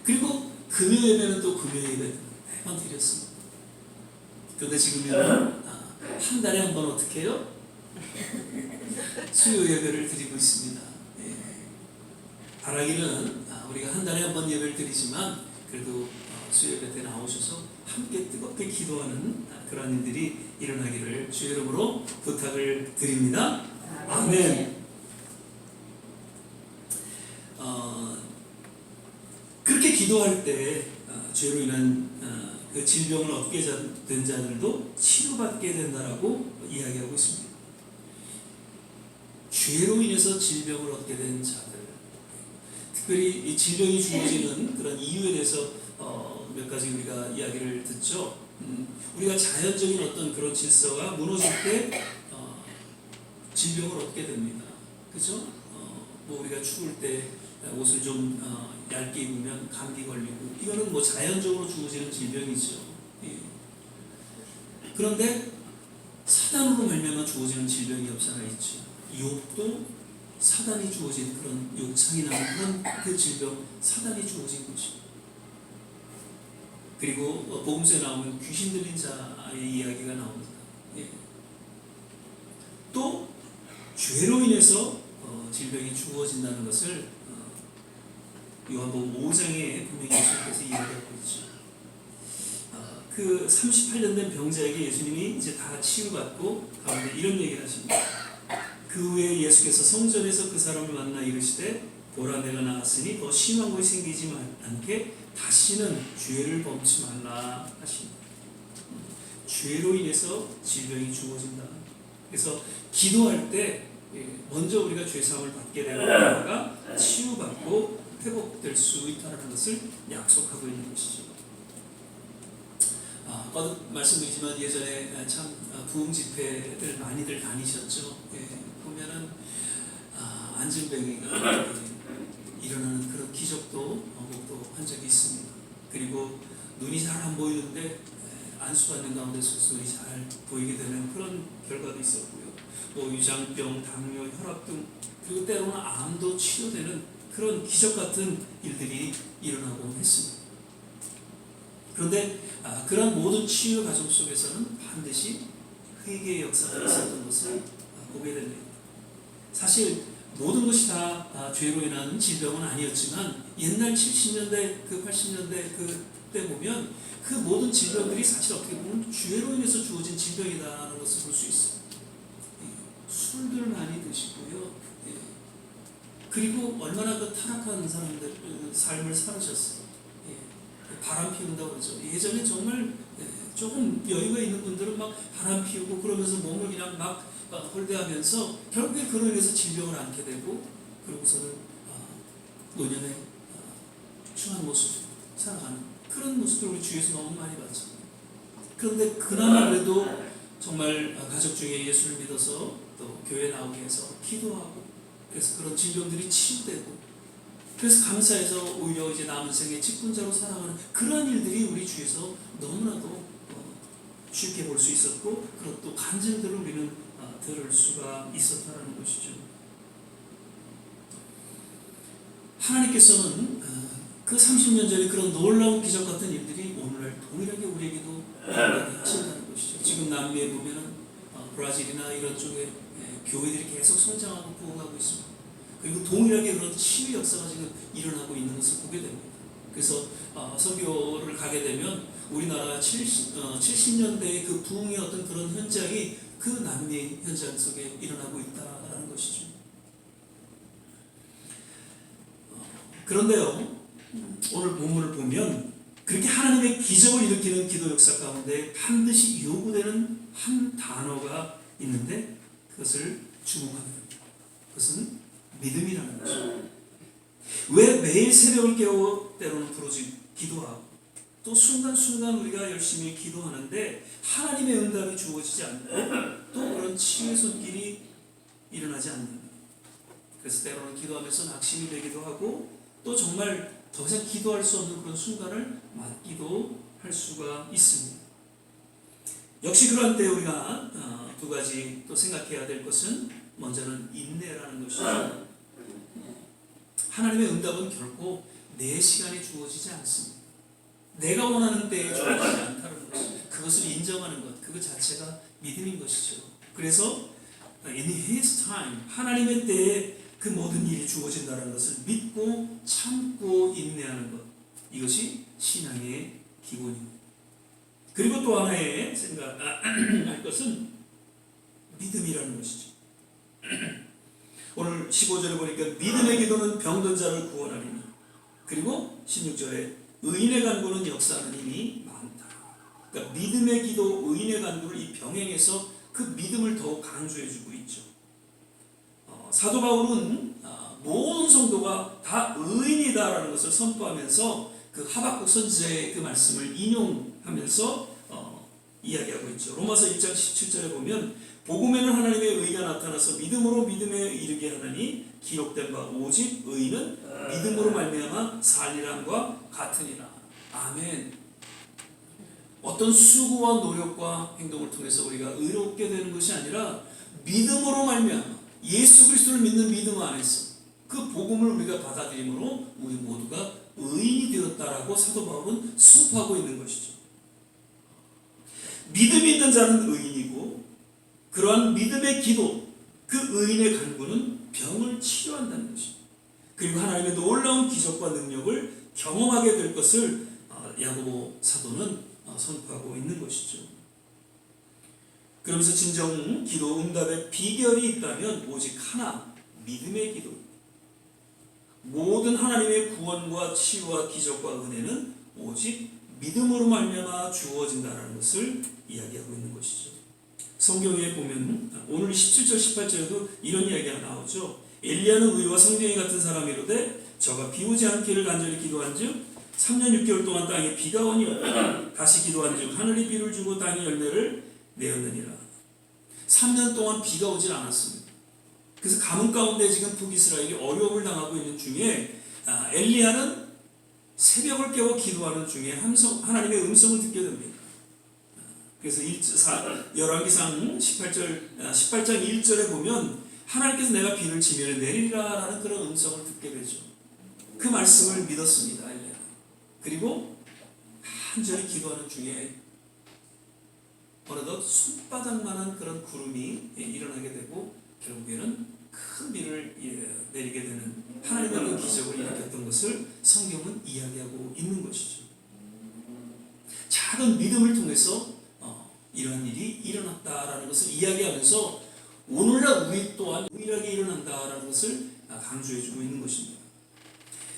그리고 금요 예배는 또 금요 예배 매번 드렸습니다. 그런데 지금은 한 달에 한 번 어떻게 해요? 수요 예배를 드리고 있습니다. 바라기는 우리가 한 달에 한 번 예배를 드리지만 그래도 수요 예배 때 나오셔서 함께 뜨겁게 기도하는 그런 일들이 일어나기를 주의 이름으로 부탁을 드립니다. 아멘. 그렇게 기도할 때 죄로 인한 그 질병을 얻게 된 자들도 치료받게 된다라고 이야기하고 있습니다. 죄로 인해서 질병을 얻게 된 자들, 특별히 이 질병이 주어지는 그런 이유에 대해서 몇 가지 우리가 이야기를 듣죠. 우리가 자연적인 어떤 그런 질서가 무너질 때 질병을 얻게 됩니다. 그죠? 뭐 우리가 추울 때 옷을 좀 얇게 입으면 감기 걸리고 이거는 뭐 자연적으로 주어지는 질병이죠. 예. 그런데 사단으로 말미암아 주어지는 질병이 없지 않아 있죠. 욕도 사단이 주어진 그런 욕창이 나는 그런 그 질병 사단이 주어진 것이죠. 그리고 복음서에 나오는 귀신 들린 자의 이야기가 나옵니다. 예. 또 죄로 인해서 질병이 주어진다는 것을 요한복음 5장에 분명히 예수님께서 이야기하고 있죠. 그 38년 된 병자에게 예수님이 이제 다 치유받고 가운데 이런 얘기를 하십니다. 그 후에 예수께서 성전에서 그 사람을 만나 이르시되 보라 내가 나았으니 더 심한 것이 생기지 않게 다시는 죄를 범치 말라 하십니다. 죄로 인해서 질병이 주어진다. 그래서 기도할 때 먼저 우리가 죄사함을 받게 되고 우리가 치유받고 회복될 수 있다는 것을 약속하고 있는 것이죠. 거듭 말씀드리지만 예전에 참 부흥 집회들 많이들 다니셨죠. 보면은 안진뱅이가 일어나는 그런 기적도 한 적이 있습니다. 그리고 눈이 잘 안 보이는데 안수받는 가운데서 눈이 잘 보이게 되는 그런 결과도 있었고요. 뭐 위장병, 당뇨, 혈압 등 그리고 때로는 암도 치료되는 그런 기적 같은 일들이 일어나곤 했습니다. 그런데 그런 모든 치유 과정 속에서는 반드시 회개의 역사가 있었던 것을 보게 됩니다. 사실 모든 것이 다 죄로 인한 질병은 아니었지만 옛날 70년대, 80년대 그때 보면 그 모든 질병들이 사실 어떻게 보면 죄로 인해서 주어진 질병이다라는 것을 볼 수 있어요. 술들 많이 드시고요. 그리고 얼마나 그 타락한 사람들 삶을 살으셨어요. 바람 피운다고 그러죠. 예전에 정말 조금 여유가 있는 분들은 막 바람 피우고 그러면서 몸을 그냥 막 홀대하면서 결국에 그로 인해서 질병을 앓게 되고 그러고서는 노년에 추한 모습 살아가는 그런 모습들 우리 주위에서 너무 많이 봤죠. 그런데 그나마 그래도 정말 가족 중에 예수를 믿어서 또 교회 나오게 해서 기도하고 그래서 그런 질병들이 치유되고 그래서 감사해서 오히려 이제 남은 생에 직분자로 살아가는 그런 일들이 우리 주위에서 너무나도 쉽게 볼 수 있었고 그리고 또 간증들을 우리는 들을 수가 있었다는 것이죠. 하나님께서는 그 30년 전에 그런 놀라운 기적 같은 일들이 오늘날 동일하게 우리에게도 일어나게 하신다는 것이죠. 지금 남미에 보면은 브라질이나 이런 쪽에 교회들이 계속 성장하고 부흥하고 있습니다. 그리고 동일하게 그런 치유 역사가 지금 일어나고 있는 것을 보게 됩니다. 그래서 선교를 가게 되면 우리나라 70년대의 그 부흥의 어떤 그런 현장이 그 남미 현장 속에 일어나고 있다라는 것이죠. 그런데요, 오늘 본문을 보면 그렇게 하나님의 기적을 일으키는 기도 역사 가운데 반드시 요구되는 한 단어가 있는데 그것을 주목합니다. 그것은 믿음이라는 것이죠. 왜 매일 새벽을 깨워 때로는 부르짖 기도하고 또 순간순간 우리가 열심히 기도하는데 하나님의 응답이 주어지지 않고 또 그런 치유의 손길이 일어나지 않는다. 그래서 때로는 기도하면서 낙심이 되기도 하고 또 정말 더 이상 기도할 수 없는 그런 순간을 맞기도 할 수가 있습니다. 역시 그런 때 우리가 두 가지 또 생각해야 될 것은 먼저는 인내라는 것이죠. 하나님의 응답은 결코 내 시간에 주어지지 않습니다. 내가 원하는 때에 주어지지 않다는 것, 그것을 인정하는 것, 그것 자체가 믿음인 것이죠. 그래서 in His time, 하나님의 때에 그 모든 일이 주어진다는 것을 믿고 참고 인내하는 것, 이것이 신앙의 기본입니다. 그리고 또 하나의 생각할 것은 믿음이라는 것이죠. 오늘 15절에 보니까 믿음의 기도는 병든 자를 구원하리니 그리고 16절에 의인의 간구는 역사하는 힘이 많다. 그러니까 믿음의 기도, 의인의 간구를 이 병행해서 그 믿음을 더욱 강조해주고 있죠. 사도 바울은 모든 성도가 다 의인이다라는 것을 선포하면서 그 하박국 선지자의 그 말씀을 인용하면서 이야기하고 있죠. 로마서 1장 17절에 보면 복음에는 하나님의 의가 나타나서 믿음으로 믿음에 이르게 하나니 기록된 바 오직 의는 믿음으로 말미암아 살리람과 같으니라. 아멘. 어떤 수고와 노력과 행동을 통해서 우리가 의롭게 되는 것이 아니라 믿음으로 말미암아 예수 그리스도를 믿는 믿음 안에서 그 복음을 우리가 받아들임으로 우리 모두가 의인이 되었다라고 사도 바울은 선포하고 있는 것이죠. 믿음이 있는 자는 의인이고 그러한 믿음의 기도, 그 의인의 간구는 병을 치료한다는 것입니다. 그리고 하나님의 놀라운 기적과 능력을 경험하게 될 것을 야고보 사도는 선포하고 있는 것이죠. 그러면서 진정 기도 응답의 비결이 있다면 오직 하나, 믿음의 기도. 모든 하나님의 구원과 치유와 기적과 은혜는 오직 믿음으로 말미암아 주어진다는 것을 이야기하고 있는 것이죠. 성경에 보면 오늘 17절 18절에도 이런 이야기가 나오죠. 엘리야는 의와 성경이 같은 사람이로되 저가 비 오지 않기를 간절히 기도한즉 3년 6개월 동안 땅에 비가 오니라. 다시 기도한즉 하늘이 비를 주고 땅이 열매를 내었느니라. 3년 동안 비가 오질 않았습니다. 그래서 가뭄 가운데 지금 북이스라엘이 어려움을 당하고 있는 중에 엘리야는 새벽을 깨워 기도하는 중에 하나님의 음성을 듣게 됩니다. 그래서 열왕기상 18장 1절에 보면 하나님께서 내가 비를 지면에 내리리라 라는 그런 음성을 듣게 되죠. 그 말씀을 믿었습니다. 엘리야. 그리고 간절히 기도하는 중에 어느덧 손바닥만한 그런 구름이 일어나게 되고 결국에는 큰 비를 내리게 되는 하나님의 그 기적을 일으켰던 것을 성경은 이야기하고 있는 것이죠. 작은 믿음을 통해서 이러한 일이 일어났다라는 것을 이야기하면서 오늘날 우리 또한 유일하게 일어난다라는 것을 강조해주고 있는 것입니다.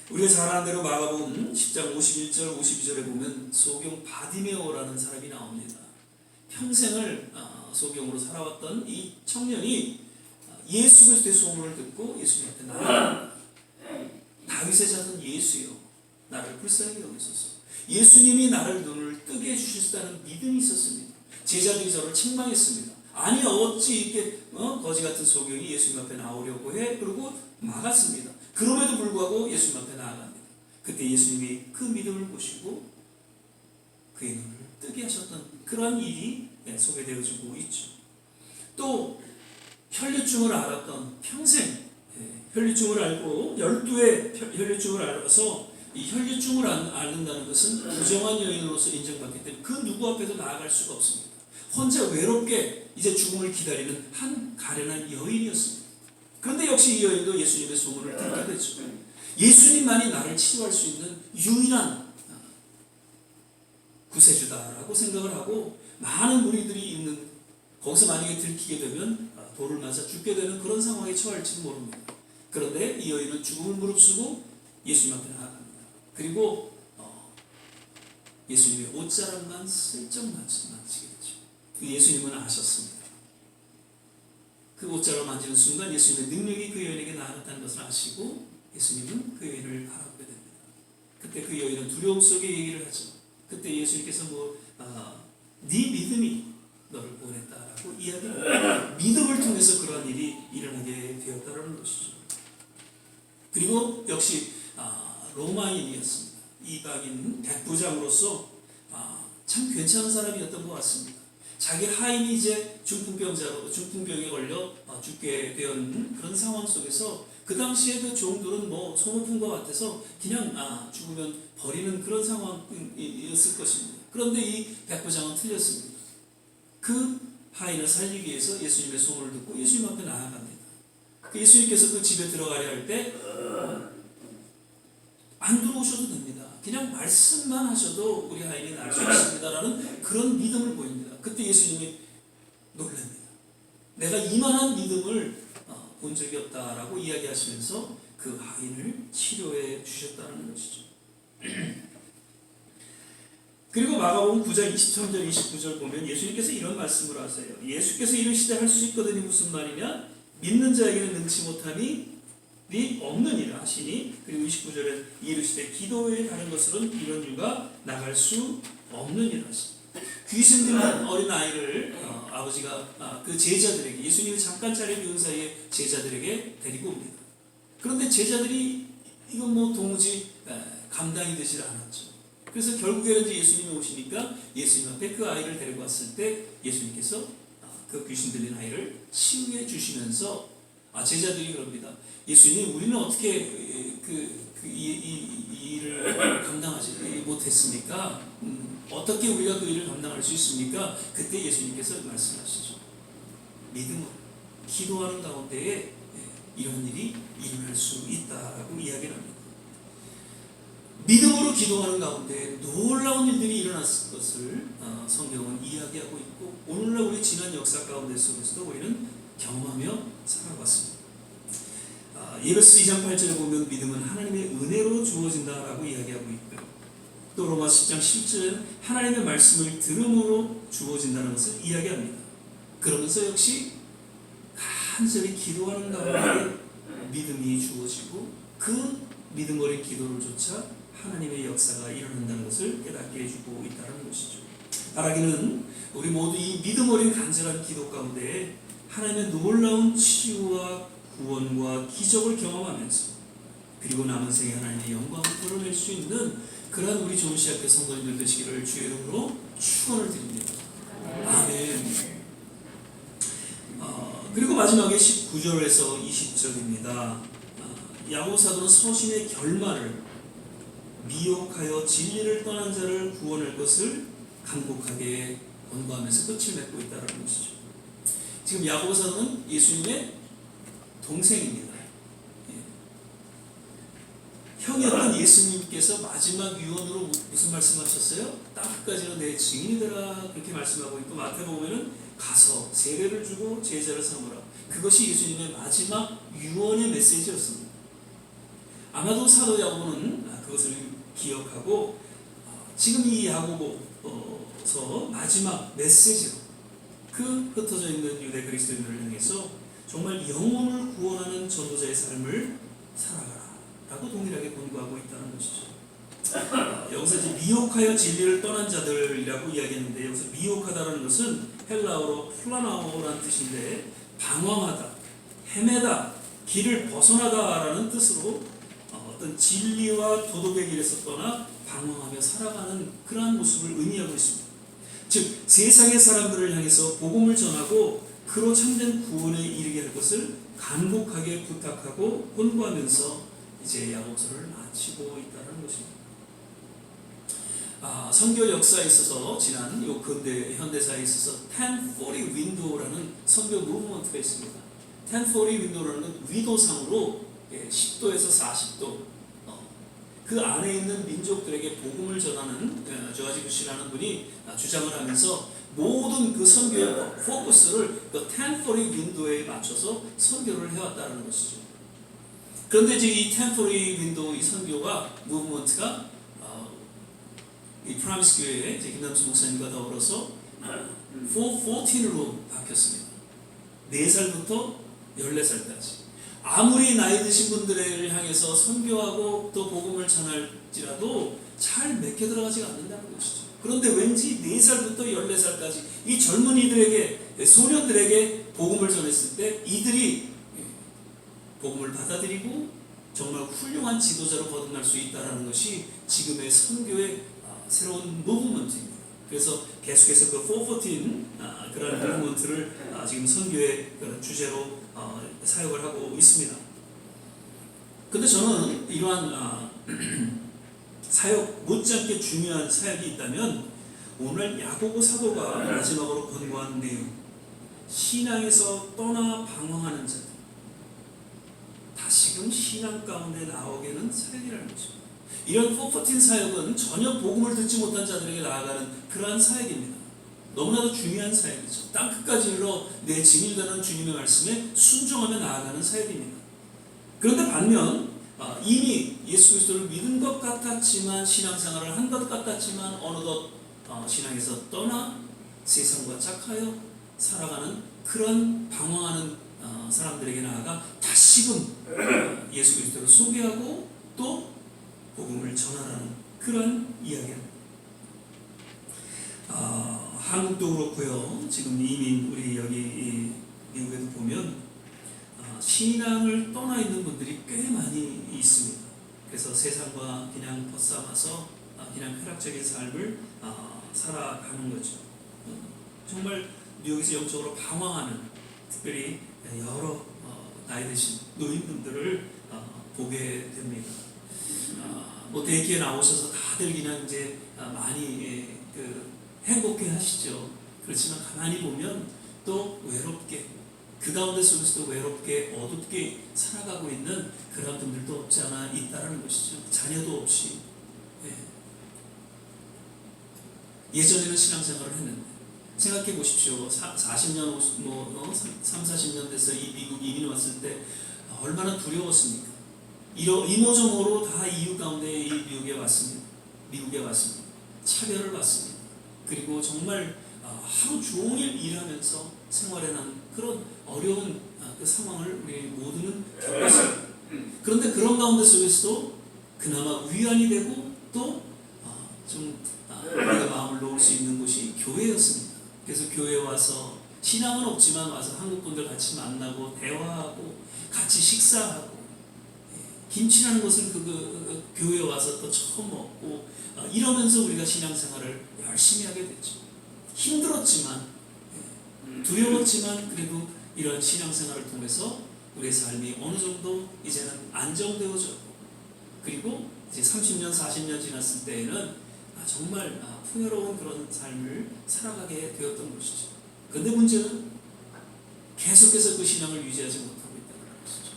우리가 잘 아는 대로 마가복음 10장 51절 52절에 보면 소경 바디메오라는 사람이 나옵니다. 평생을 소경으로 살아왔던 이 청년이 예수 그리스도의 소문을 듣고 예수님 앞에 나아갑니다. 다윗의 자손 예수여 나를 불쌍히 여기소서. 예수님이 나를 눈을 뜨게 해주실 수 있다는 믿음이 있었습니다. 제자들이 저를 책망했습니다. 아니 어찌 이렇게 거지 같은 소경이 예수님 앞에 나오려고 해? 그리고 막았습니다. 그럼에도 불구하고 예수님 앞에 나아갑니다. 그때 예수님이 그 믿음을 보시고 그의 눈을 뜨게 하셨던 그러한 일이 소개되어지고 있죠. 또 혈류증을 앓았던 평생 혈류증을 앓고 12의 혈류증을 앓아서 이 혈류증을 앓는다는 것은 부정한 여인으로서 인정받기 때문에 그 누구 앞에도 나아갈 수가 없습니다. 혼자 외롭게 이제 죽음을 기다리는 한 가련한 여인이었습니다. 그런데 역시 이 여인도 예수님의 소문을 듣게 되죠. 예수님만이 나를 치유할 수 있는 유일한 구세주다라고 생각을 하고 많은 무리들이 있는 거기서 만약에 들키게 되면 돌을 맞아 죽게 되는 그런 상황에 처할지도 모릅니다. 그런데 이 여인은 죽음을 무릅쓰고 예수님 앞에 나아갑니다. 그리고 예수님의 옷자락만 슬쩍 만지게 되죠. 예수님은 아셨습니다. 그 옷자락을 만지는 순간 예수님의 능력이 그 여인에게 나타났다는 것을 아시고 예수님은 그 여인을 바라보게 됩니다. 그때 그 여인은 두려움 속에 얘기를 하죠. 그때 예수님께서 네 믿음이 너를 구원했다라고 이야기합니다. 믿음을 통해서 그러한 일이 일어나게 되었다는 것이죠. 그리고 역시 로마인이었습니다. 이방인 백부장으로서 참 괜찮은 사람이었던 것 같습니다. 자기 하인이 이제 중풍병에 걸려 죽게 된 그런 상황 속에서 그 당시에 그 종들은 소모품과 같아서 그냥 죽으면 버리는 그런 상황이었을 것입니다. 그런데 이 백부장은 틀렸습니다. 그 하인을 살리기 위해서 예수님의 소문을 듣고 예수님 앞에 나아갑니다. 예수님께서 그 집에 들어가려 할 때 안 들어오셔도 됩니다. 그냥 말씀만 하셔도 우리 하인이 나을 수 있습니다라는 그런 믿음을 보입니다. 그때 예수님이 놀랍니다. 내가 이만한 믿음을 본 적이 없다라고 이야기하시면서 그 하인을 치료해 주셨다는 것이죠. 그리고 마가복음 9장 23절 29절 보면 예수님께서 이런 말씀을 하세요. 예수께서 이르시되 할 수 있거든이 무슨 말이냐? 믿는 자에게는 능치 못함이 없느니라 하시니, 그리고 29절에 이르시되 기도 외에 다른 것으로는 이런 유가 나갈 수 없느니라 하시니. 귀신 들린 어린 아이를 아버지가 그 제자들에게, 예수님이 잠깐 자리를 비운 사이에 제자들에게 데리고 옵니다. 그런데 제자들이 이건 뭐 도무지 감당이 되질 않았죠. 그래서 결국에는 이제 예수님이 오시니까 예수님 앞에 그 아이를 데리고 왔을 때 예수님께서 그 귀신 들린 아이를 치유해 주시면서 제자들이 그럽니다. 예수님, 우리는 어떻게 이 일을 감당하지 못했습니까? 어떻게 우리가 그 일을 감당할 수 있습니까? 그때 예수님께서 말씀하시죠. 믿음으로 기도하는 가운데에 이런 일이 일어날 수 있다라고 이야기를 합니다. 믿음으로 기도하는 가운데 놀라운 일들이 일어났을 것을 성경은 이야기하고 있고, 오늘날 우리 지난 역사 가운데 속에서도 우리는 경험하며 살아왔습니다. 예배서 2장 8절에 보면 믿음은 하나님의 은혜로 주어진다라고 이야기하고 있고요. 또 로마서 10장 10절에 하나님의 말씀을 들음으로 주어진다는 것을 이야기합니다. 그러면서 역시 간절히 기도하는 가운데 믿음이 주어지고 그 믿음 어린 기도를 조차 하나님의 역사가 일어난다는 것을 깨닫게 해주고 있다는 것이죠. 바라기는 우리 모두 이 믿음 어린 간절한 기도 가운데 하나님의 놀라운 치유와 구원과 기적을 경험하면서 그리고 남은 생에 하나님의 영광을 드러낼 수 있는 그러한 우리 좋은 시학교 성도님들 되시기를 주의 이름으로 축원을 드립니다. 아멘. 그리고 마지막에 19절에서 20절입니다. 야고보 사도는 서신의 결말을 미혹하여 진리를 떠난 자를 구원할 것을 간곡하게 권고하면서 끝을 맺고 있다는 것이죠. 지금 야고보 사도는 예수님의 동생입니다. 형이었던 예수님께서 마지막 유언으로 무슨 말씀하셨어요? 땅끝까지는 내 증인이 되라, 그렇게 말씀하고 있고, 마태복음에는 가서 세례를 주고 제자를 삼으라, 그것이 예수님의 마지막 유언의 메시지였습니다. 아마도 사도 야고보는 그것을 기억하고 지금 이 야고보서 마지막 메시지로 그 흩어져 있는 유대 그리스도인들을 향해서 정말 영혼을 구원하는 전도자의 삶을 살아가라 라고 동일하게 권고하고 있다는 것이죠. 여기서 이제 미혹하여 진리를 떠난 자들이라고 이야기했는데, 여기서 미혹하다라는 것은 헬라어로 플라나오라는 뜻인데 방황하다, 헤매다, 길을 벗어나다라는 뜻으로 어떤 진리와 도덕의 길에서 떠나 방황하며 살아가는 그러한 모습을 의미하고 있습니다. 즉 세상의 사람들을 향해서 복음을 전하고 그로 참된 구원에 이르게 할 것을 간곡하게 부탁하고 권고하면서 이제 야고보서를 마치고 있다는 것입니다. 선교 역사에 있어서 지난 요 근대 현대사에 있어서 1040 윈도우라는 선교 무브먼트가 있습니다. 1040 윈도우라는 건 위도상으로 10도에서 40도 그 안에 있는 민족들에게 복음을 전하는 조아지 부시라는 분이 주장을 하면서 모든 그 선교의 포커스를 그 1040 윈도우에 맞춰서 선교를 해왔다는 것이죠. 그런데 이제 이 1040 윈도우 이 선교가 무브먼트가 이 프라미스 교회에 김남수 목사님과 더불어서 414로 바뀌었습니다. 4살부터 14살까지. 아무리 나이 드신 분들을 향해서 선교하고 또 복음을 전할지라도 잘 맥혀 들어가지가 않는다는 것이죠. 그런데 왠지 4살부터 14살까지 이 젊은이들에게, 소년들에게 복음을 전했을 때 이들이 복음을 받아들이고 정말 훌륭한 지도자로 거듭날 수 있다는 것이 지금의 선교의 새로운 무브먼트입니다. 그래서 계속해서 그 414 그런 무브먼트를 지금 선교의 그런 주제로 사역을 하고 있습니다. 근데 저는 이러한 사역 못지않게 중요한 사역이 있다면 오늘 야고보 사도가 마지막으로 권고한 내용, 신앙에서 떠나 방황하는 자들 다시금 신앙 가운데 나오게는 사역이라는 것입니다. 이런 414 사역은 전혀 복음을 듣지 못한 자들에게 나아가는 그러한 사역입니다. 너무나도 중요한 사역이죠. 땅끝까지 이르러 내 증인이 되는 주님의 말씀에 순종하며 나아가는 사역입니다. 그런데 반면 이미 예수 그리스도를 믿은 것 같았지만, 신앙생활을 한 것 같았지만 어느덧 신앙에서 떠나 세상과 착하여 살아가는 그런 방황하는 사람들에게 나아가 다시금 예수 그리스도를 소개하고 또 복음을 전하라는 그런 이야기입니다. 한국도 그렇고요. 지금 이민 우리 여기 이 미국에도 보면 신앙을 떠나 있는 분들이 꽤 많이 있습니다. 그래서 세상과 그냥 벗삼아서 그냥 쾌락적인 삶을 살아가는 거죠. 정말 뉴욕에서 영적으로 방황하는 특별히 여러 나이 드신 노인분들을 보게 됩니다. 뭐 대기에 나오셔서 다들 그냥 이제 많이 행복해 하시죠. 그렇지만 가만히 보면 또 외롭게 그 가운데 속에서도 외롭게 어둡게 살아가고 있는 그런 분들도 없지 않아 있다는 것이죠. 자녀도 없이. 예전에는 신앙생활을 했는데 생각해 보십시오. 40년, 3, 40년 돼서 이 미국 이민 왔을 때 얼마나 두려웠습니까? 이모저모로 다 이유 가운데 이 미국에 왔습니다. 차별을 받습니다. 그리고 정말 하루 종일 일하면서 생활해난 그런 어려운 그 상황을 우리 모두는 겪었습니다. 그런데 그런 가운데 속에서도 그나마 위안이 되고 또 좀 우리가 마음을 놓을 수 있는 곳이 교회였습니다. 그래서 교회에 와서 신앙은 없지만 와서 한국 분들 같이 만나고 대화하고 같이 식사하고 김치라는 것을 그 교회에 와서 또 처음 먹고 이러면서 우리가 신앙생활을 열심히 하게 됐죠. 힘들었지만 두려웠지만 그래도 이런 신앙생활을 통해서 우리의 삶이 어느 정도 이제는 안정되어졌고 그리고 이제 30년, 40년 지났을 때에는 정말 풍요로운 그런 삶을 살아가게 되었던 것이죠. 그런데 문제는 계속해서 그 신앙을 유지하지 못하고 있다는 것이죠.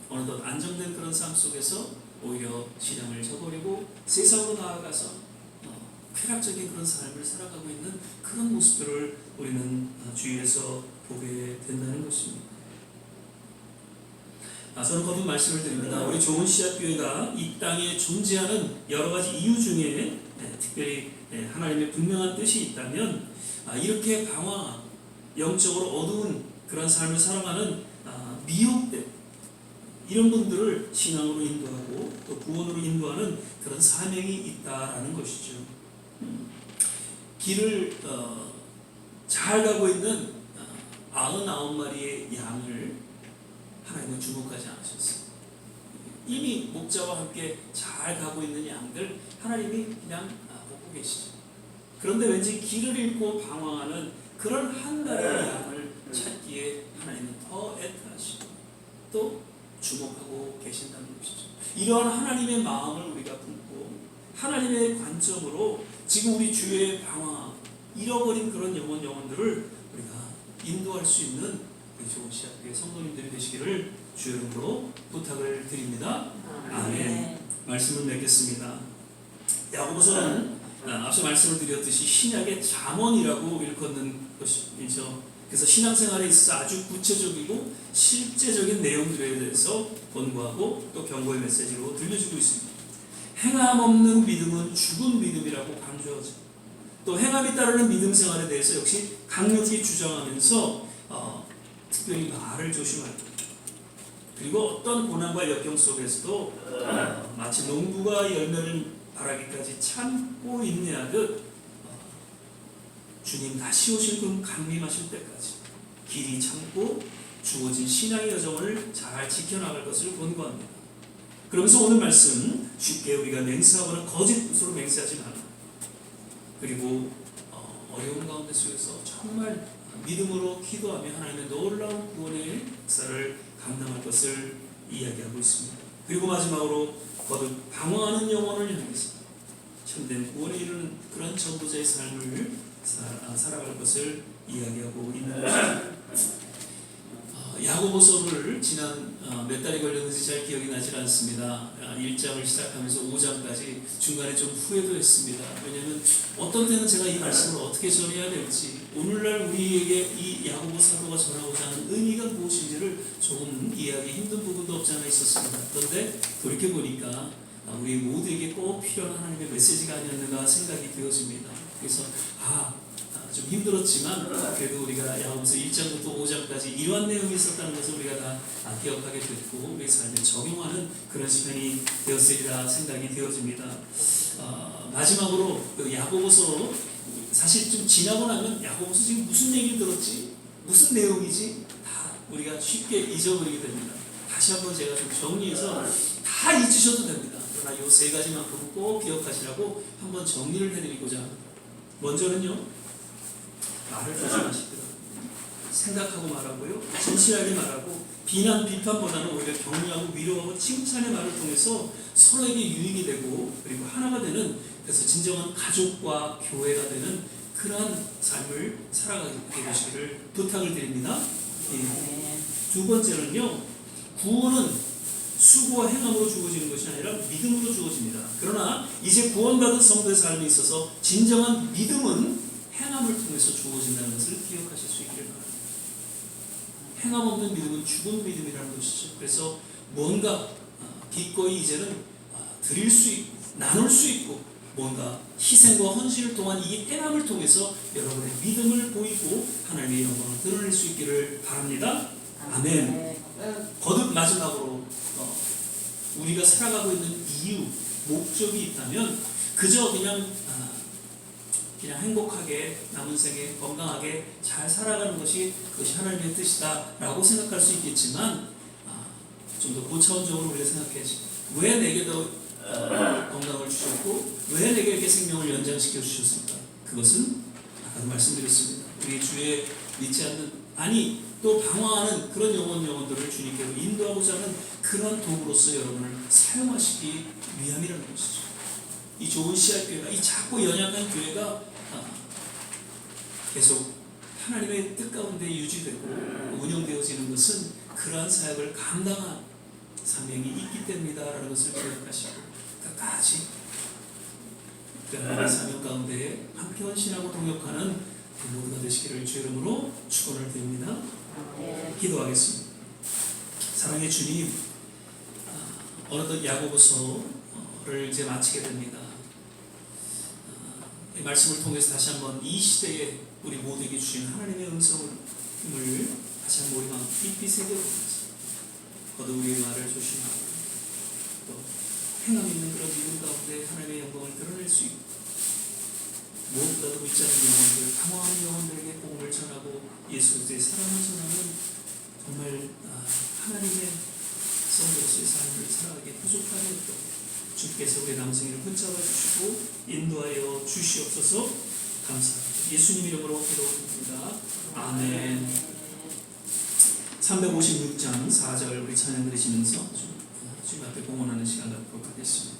어느덧 안정된 그런 삶 속에서 오히려 신앙을 저버리고 세상으로 나아가서 쾌락적인 그런 삶을 살아가고 있는 그런 모습들을 우리는 주위에서 보게 된다는 것입니다. 저는 거듭 말씀을 드립니다. 우리 좋은 씨앗교회가 이 땅에 존재하는 여러 가지 이유 중에 특별히 하나님의 분명한 뜻이 있다면 이렇게 방황한 영적으로 어두운 그런 삶을 살아가는 미혹된 이런 분들을 신앙으로 인도하고 또 구원으로 인도하는 그런 사명이 있다라는 것이죠. 길을 잘 가고 있는 99마리의 양을 하나님은 주목하지 않으셨어요. 이미 목자와 함께 잘 가고 있는 양들 하나님이 그냥 보고 계시죠. 그런데 왠지 길을 잃고 방황하는 그런 한 마리의 양을 찾기에 하나님은 더 애타하시고 또 주목하고 계신다는 것이죠. 이러한 하나님의 마음을 우리가 품고 하나님의 관점으로 지금 우리 주위에 방황 잃어버린 그런 영혼들을 우리가 인도할 수 있는 좋은 씨앗교회 성도님들이 되시기를 주 이름으로 부탁을 드립니다. 아멘. 말씀을 맺겠습니다. 야고보서는 앞서 말씀을 드렸듯이 신약의 잠언이라고 일컫는 것이죠. 그래서 신앙생활에 있어서 아주 구체적이고 실제적인 내용들에 대해서 권고하고 또 경고의 메시지로 들려주고 있습니다. 행함 없는 믿음은 죽은 믿음이라고 강조하죠. 또 행함이 따르는 믿음 생활에 대해서 역시 강력히 주장하면서 특별히 말을 조심할 것. 그리고 어떤 고난과 역경 속에서도 마치 농부가 열매를 바라기까지 참고 인내하듯 주님 다시 오실 그 강림하실 때까지 길이 참고 주어진 신앙의 여정을 잘 지켜나갈 것을 권고합니다. 그러면서 오늘 말씀 쉽게 우리가 맹세하거나 거짓으로 맹세하지 말라. 그리고 어려운 가운데 속에서 정말 믿음으로 기도하며 하나님의 놀라운 구원의 역사를 감당할 것을 이야기하고 있습니다. 그리고 마지막으로 거듭 방황하는 영혼을 향해서 참된 구원에 이르는 그런 전도자의 삶을 살아갈 것을 이야기하고 있는 것입니다. 야고보서를 지난 몇 달이 걸렸는지 잘 기억이 나질 않습니다. 1장을 시작하면서 5장까지 중간에 좀 후회도 했습니다. 왜냐하면 어떤 때는 제가 이 말씀을 어떻게 전해야 될지 오늘날 우리에게 이 야고보 사도가 전하고자 하는 의미가 무엇인지를 조금 이해하기 힘든 부분도 없지 않아 있었습니다. 그런데 돌이켜보니까 우리 모두에게 꼭 필요한 하나님의 메시지가 아니었는가 생각이 되어집니다. 그래서 좀 힘들었지만 그래도 우리가 야고보서 1장부터 5장까지 이러한 내용이 있었다는 것을 우리가 다 기억하게 됐고 우리 삶에 적용하는 그런 시간이 되었으리라 생각이 되어집니다. 마지막으로 그 야고보서 사실 좀 지나고 나면 야고보서 지금 무슨 얘기를 들었지? 무슨 내용이지? 다 우리가 쉽게 잊어버리게 됩니다. 다시 한번 제가 좀 정리해서 다 잊으셔도 됩니다. 그러나 이 세 가지만큼은 꼭 기억하시라고 한번 정리를 해드리고자. 먼저는요, 말을 조심하시더라고요. 생각하고 말하고요, 진실하게 말하고, 비난, 비판보다는 오히려 격려하고 위로하고 칭찬의 말을 통해서 서로에게 유익이 되고, 그리고 하나가 되는, 그래서 진정한 가족과 교회가 되는 그러한 삶을 살아가게 되시기를 부탁을 드립니다. 예. 두 번째는요, 구원은 수고와 행함으로 주어지는 것이 아니라 믿음으로 주어집니다. 그러나 이제 구원받은 성도의 삶에 있어서 진정한 믿음은 행함을 통해서 주어진다는 것을 기억하실 수 있기를 바랍니다. 행함 없는 믿음은 죽은 믿음이라는 것이죠. 그래서 뭔가 기꺼이 이제는 드릴 수 있고 나눌 수 있고 뭔가 희생과 헌신을 통한 이 행함을 통해서 여러분의 믿음을 보이고 하나님의 영광을 드러낼 수 있기를 바랍니다. 아멘. 거듭 마지막으로 우리가 살아가고 있는 이유, 목적이 있다면 그저 그냥 행복하게 남은 생에 건강하게 잘 살아가는 것이 그것이 하나님의 뜻이다라고 생각할 수 있겠지만 좀 더 고차원적으로 우리가 생각해야지. 왜 내게 더 건강을 주셨고 왜 내게 이렇게 생명을 연장시켜 주셨을까? 그것은 아까도 말씀드렸습니다. 우리 주에 믿지 않는 또 방황하는 그런 영혼들을 주님께로 인도하고자 하는 그런 도구로서 여러분을 사용하시기 위함이라는 것이죠. 이 좋은 씨앗교회가, 이 작고 연약한 교회가 계속 하나님의 뜻 가운데 유지되고 운영되어지는 것은 그러한 사역을 감당한 사명이 있기 때문이다라는 것을 기억하시고 끝까지 그 하나님의 사명 가운데 함께 헌신하고 동역하는 모두가 되시기를 주 이름으로 축원을 드립니다. 기도하겠습니다. 사랑의 주님, 어느덧 야고보서를 이제 마치게 됩니다. 이 말씀을 통해서 다시 한번 이 시대에 우리 모두에게 주신 하나님의 음성을 다시 한번 우리 마음 깊이 새겨보면서 거듭 우리의 말을 조심하고 또 행함 있는 그런 믿음 가운데 하나님의 영광을 드러낼 수 있고 무엇보다도 믿지 않는 영혼들, 방황하는 영혼들에게 복음을 전하고 예수 그리스도의 사랑을 전하는 정말 하나님의 성도로서의 삶을 살아가게 부족하니 또 주께서 우리의 남성이를 붙잡아 주시고 인도하여 주시옵소서. 감사합니다. 예수님 이름으로 기도드립니다. 아멘. 356장 4절 우리 찬양 드리시면서 주님 앞에 공헌하는 시간 갖도록 하겠습니다.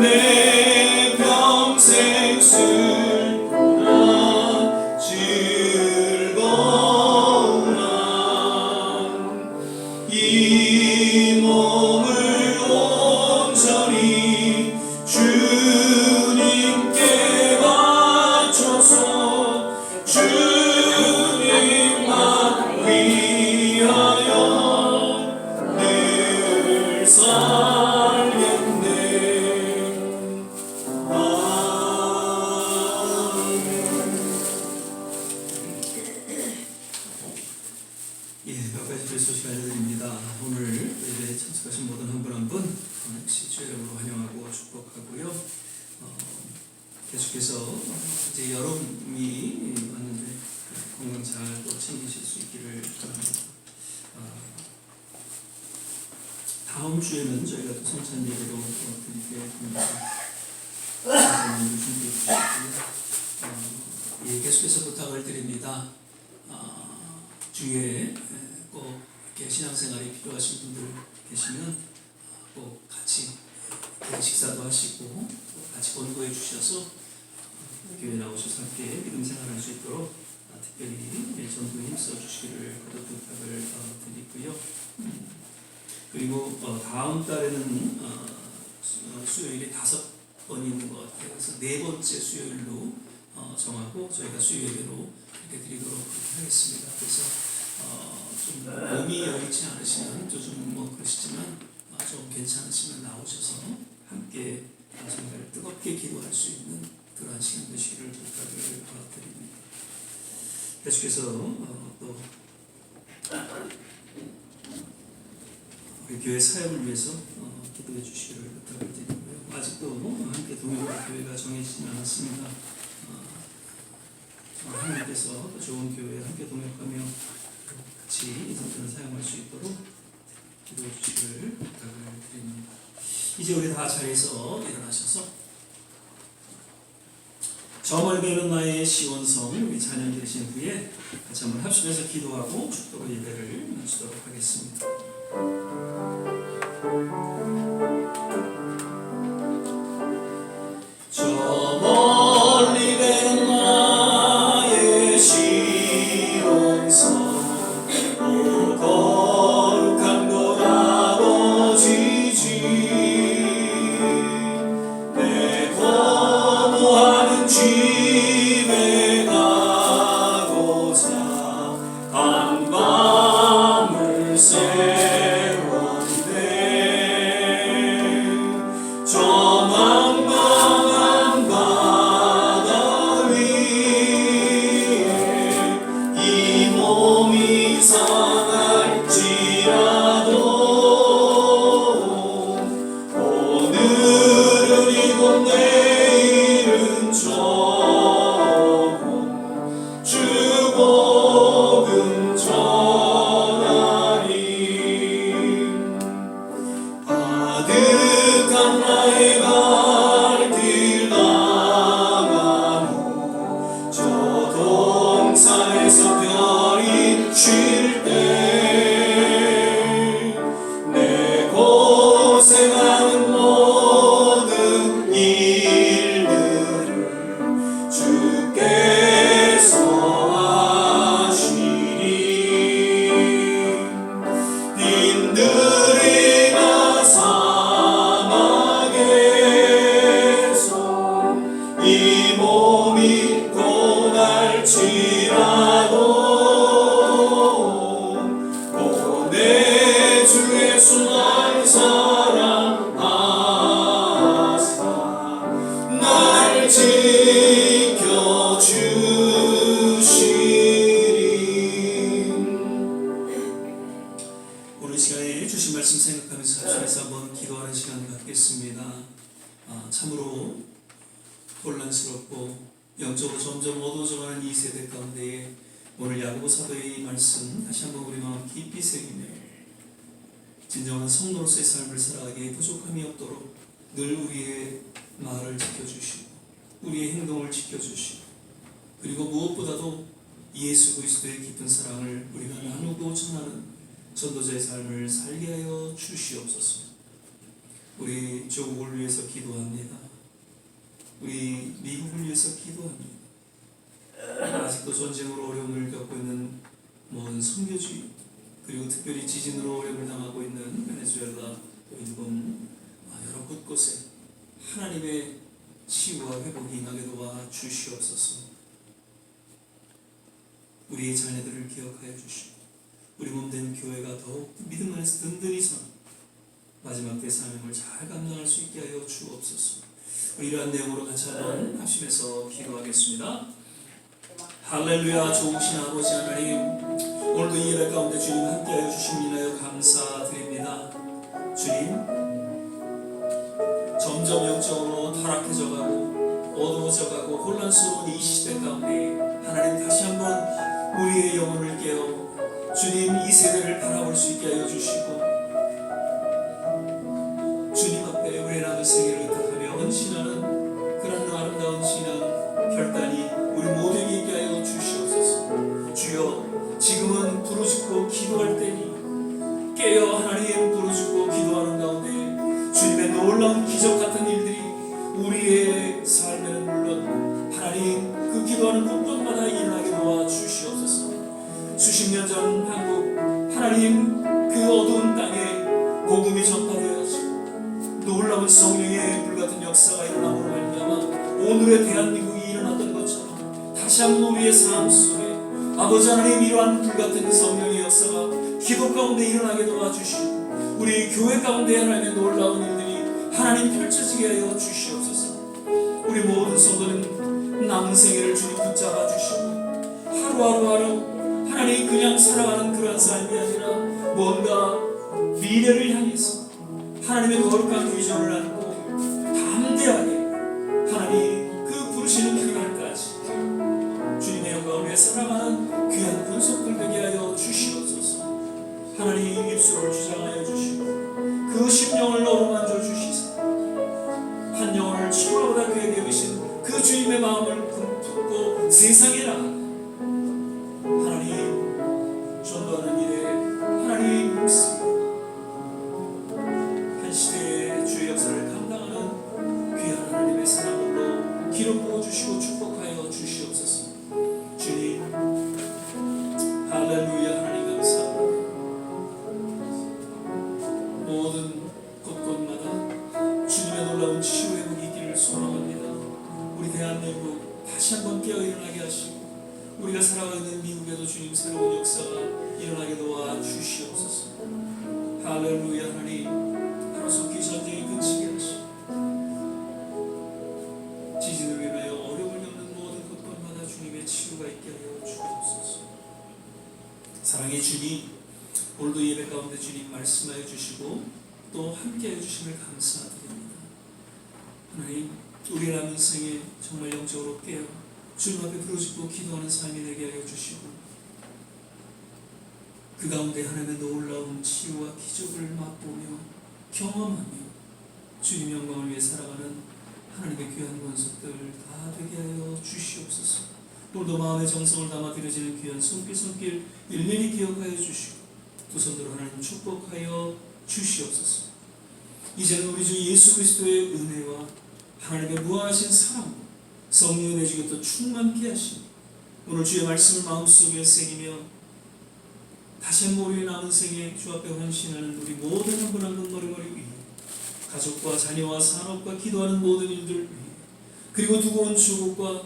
내 평생 슬프나 즐거우나 이 몸을 온전히 주님께 바쳐서 주님만 위하여 늘 살겠네. 몇 가지 그 소식 알려드립니다. 오늘 예배에 참석하신 모든 한 분 한 분 역시 주의 이름으로 환영하고 축복하고요. 계속해서 이제 여름이 왔는데 건강 잘 또 챙기실 수 있기를 바랍니다. 다음 주에는 저희가 또 성찬 예배로 드리게 됩니다. 준비해 주시고요. 계속해서 부탁을 드립니다. 주위에 꼭 이렇게 신앙생활이 필요하신 분들 계시면 꼭 같이 식사도 하시고 같이 권고해 주셔서 교회 나오셔서 함께 믿음 생활할 수 있도록 특별히 전도에 힘써 주시기를 거듭 부탁을 드리고요. 그리고 다음 달에는 수요일이 5번 있는 것 같아요. 그래서 4번째 수요일로 정하고 저희가 수요 예배로 이렇게 드리도록 하겠습니다. 그래서 좀 몸이 여의치 않으시면 좀 그러시지만 좀 괜찮으시면 나오셔서 함께 정말 뜨겁게 기도할 수 있는 그러한 시간 되시기를 부탁을 드립니다. 계속해서 또 우리 교회 사역을 위해서 기도해 주시기를 부탁을 드리고요. 아직도 함께 동역할 교회가 정해지진 않았습니다. 하나님께서 좋은 교회에 함께 동역하며 같이 이 성전을 사용할 수 있도록 기도해 주시기를 부탁을 드립니다. 이제 우리 다 자리에서 일어나셔서 저 멀리 있는 나의 시온성 우리 찬양 되신 후에 같이 한번 합심해서 기도하고 축도로 예배를 마치도록 하겠습니다. 저 멀리 있는 나의 시온성 거룩한 곳 아버지지 내 거부하는 집에 가고자 한 밤을 세웠네 저 망망한 바다 위에 이 몸이 상할지라도 오늘은 이곳 내일은 저곳 주 복음 전하리 아득한 나의 발길 나가고 저 동산에서 별이 쉴 때 내 고생하는 모든 일들을 주께서 하시리 빈들이나 사막에서 이 몸이 고날지라도 내 주 예수 날 사랑하사 날 지켜주시리. 오늘 시간에 주신 말씀 생각하면서 합심해서 한번 기도하는 시간 갖겠습니다. 참으로 혼란스럽고 영적으로 점점 어두워져가는 이 세대 가운데에 오늘 야고보 사도의 이 말씀 다시 한번 우리 마음 깊이 새기며 진정한 성도로서의 삶을 살아가기에 부족함이 없도록 늘 우리의 말을 지켜주시고 우리의 행동을 지켜주시고 그리고 무엇보다도 예수 그리스도의 깊은 사랑을 우리가 나누고 전하는 전도자의 삶을 살게 하여 주시옵소서. 우리 조국을 위해서 기도합니다. 우리 미국을 위해서 기도합니다. 아직도 전쟁으로 어려움을 겪고 있는 모든 선교지 그리고 특별히 지진으로 어려움을 당하고 있는 베네수엘라, 일본 여러 곳곳에 하나님의 치유와 회복이 임하게 도와 주시옵소서. 우리의 자녀들을 기억하여 주시고 우리 몸된 교회가 더욱 믿음 안에서 든든히 서 마지막 때 사명을 잘 감당할 수 있게 하여 주옵소서. 우리 이러한 내용으로 같이 한번 합심해서 기도하겠습니다. 할렐루야. 좋으신 아버지 하나님, 오늘도 이 예배 가운데 주님 함께하여 주심을 인하여 감사드립니다. 주님, 점점 영적으로 타락해져가고 어두워져가고 혼란스러운 이 시대 가운데 하나님 다시 한번 우리의 영혼을 깨어 주님 이 세대를 바라볼 수 있게 하여 주시고 주님 앞에 우리의 남은 생애를 의탁하며 헌신하는 그런 아름다운 신앙 결단이 우리 모두에게 있게 하여 주시옵소서. 주여, 지금은 부르짖고 기도할 때니 깨어 하나님 부르짖고 기도하는 가운데 주님의 놀라운 기적 같은 일들이 우리의 삶에는 물론 하나님 그 기도하는 곳곳마다 일어나게 도와 주시옵소서. 수십 년 전 한국 하나님 그 어두운 땅에 복음이 전파되어지고 놀라운 성령의 불같은 역사가 일어남으로 말미암아 오늘의 대한민국이 일어났던 것처럼 다시 한번 우리의 삶 속에 아버지 하나님 이러한 불같은 성령의 역사가 기도 가운데 일어나게 도와주시고 우리 교회 가운데 하나님의 놀라운 일들이 하나님 펼쳐지게 하여 주시옵소서. 우리 모든 성도는 남은 생애를 주님 붙잡아 주시고 하루하루 하나님 그냥 살아가는 그러한 삶이 아니라 뭔가 미래를 향해서 하나님의 거룩한 비전을 안고 담대하게 하나님 그 부르시는 그날까지 주님의 영광을 위해 살아가는 귀한 군속들 되게 하여 주시옵소서. 하나님 입술을 주장하여 주시고 그 심령을 어루만져 주시사 한 영혼을 천하보다 귀하게 여기신 그 주님의 마음을 품고 세상에 나가 하나님 전도하는 일에 하나님 쓰 한 시대의 주의 역사를 감당하는 귀한 하나님의 사람으로 기름 부어주시고 축복하여 주시옵소서. 주님 할렐루야. 하나님 감사합니다. 모든 곳곳마다 주님의 놀라운 치유 회복이 있기를 소망합니다. 우리 대한민국 다시 한번 깨어 일어나게 하시고 우리가 살아가고 있는 미국에도 주님 새로운 역사가 일어나게 도와주시옵소서. 할렐루야. 하나님 하루속히 전쟁이 그치게 하시고 지진을 위하여 어려움을 겪는 모든 곳곳마다 주님의 치유가 있게 하여 주옵소서. 사랑의 주님, 오늘도 예배 가운데 주님 말씀하여 주시고 또 함께하여 주심을 감사드립니다. 하나님, 우리 남은 생에 정말 영적으로 깨어 주님 앞에 부르짖고 기도하는 삶이 되게 하여 주시고 그 가운데 하나님의 놀라운 치유와 기적을 맛보며 경험하며 주님 영광을 위해 살아가는 하나님의 귀한 권속들 다 되게 하여 주시옵소서. 오늘도 마음의 정성을 담아 드려지는 귀한 손길 일일이 기억하여 주시고 두 손으로 하나님 축복하여 주시옵소서. 이제는 우리 주 예수 그리스도의 은혜와 하나님의 무한하신 사랑 성령의 내주가 또 충만케 하시니 오늘 주의 말씀을 마음속에 새기며 다시 한번 우리의 남은 생에 주 앞에 헌신하는 우리 모든 한 분 한 분 머리머리 위에 가족과 자녀와 산업과 기도하는 모든 일들 위해 그리고 두고 온 주국과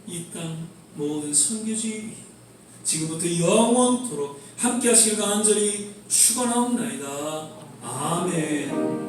이 땅 모든 선교지 위해 지금부터 영원토록 함께 하시길 간절히 축원하옵나이다. 아멘.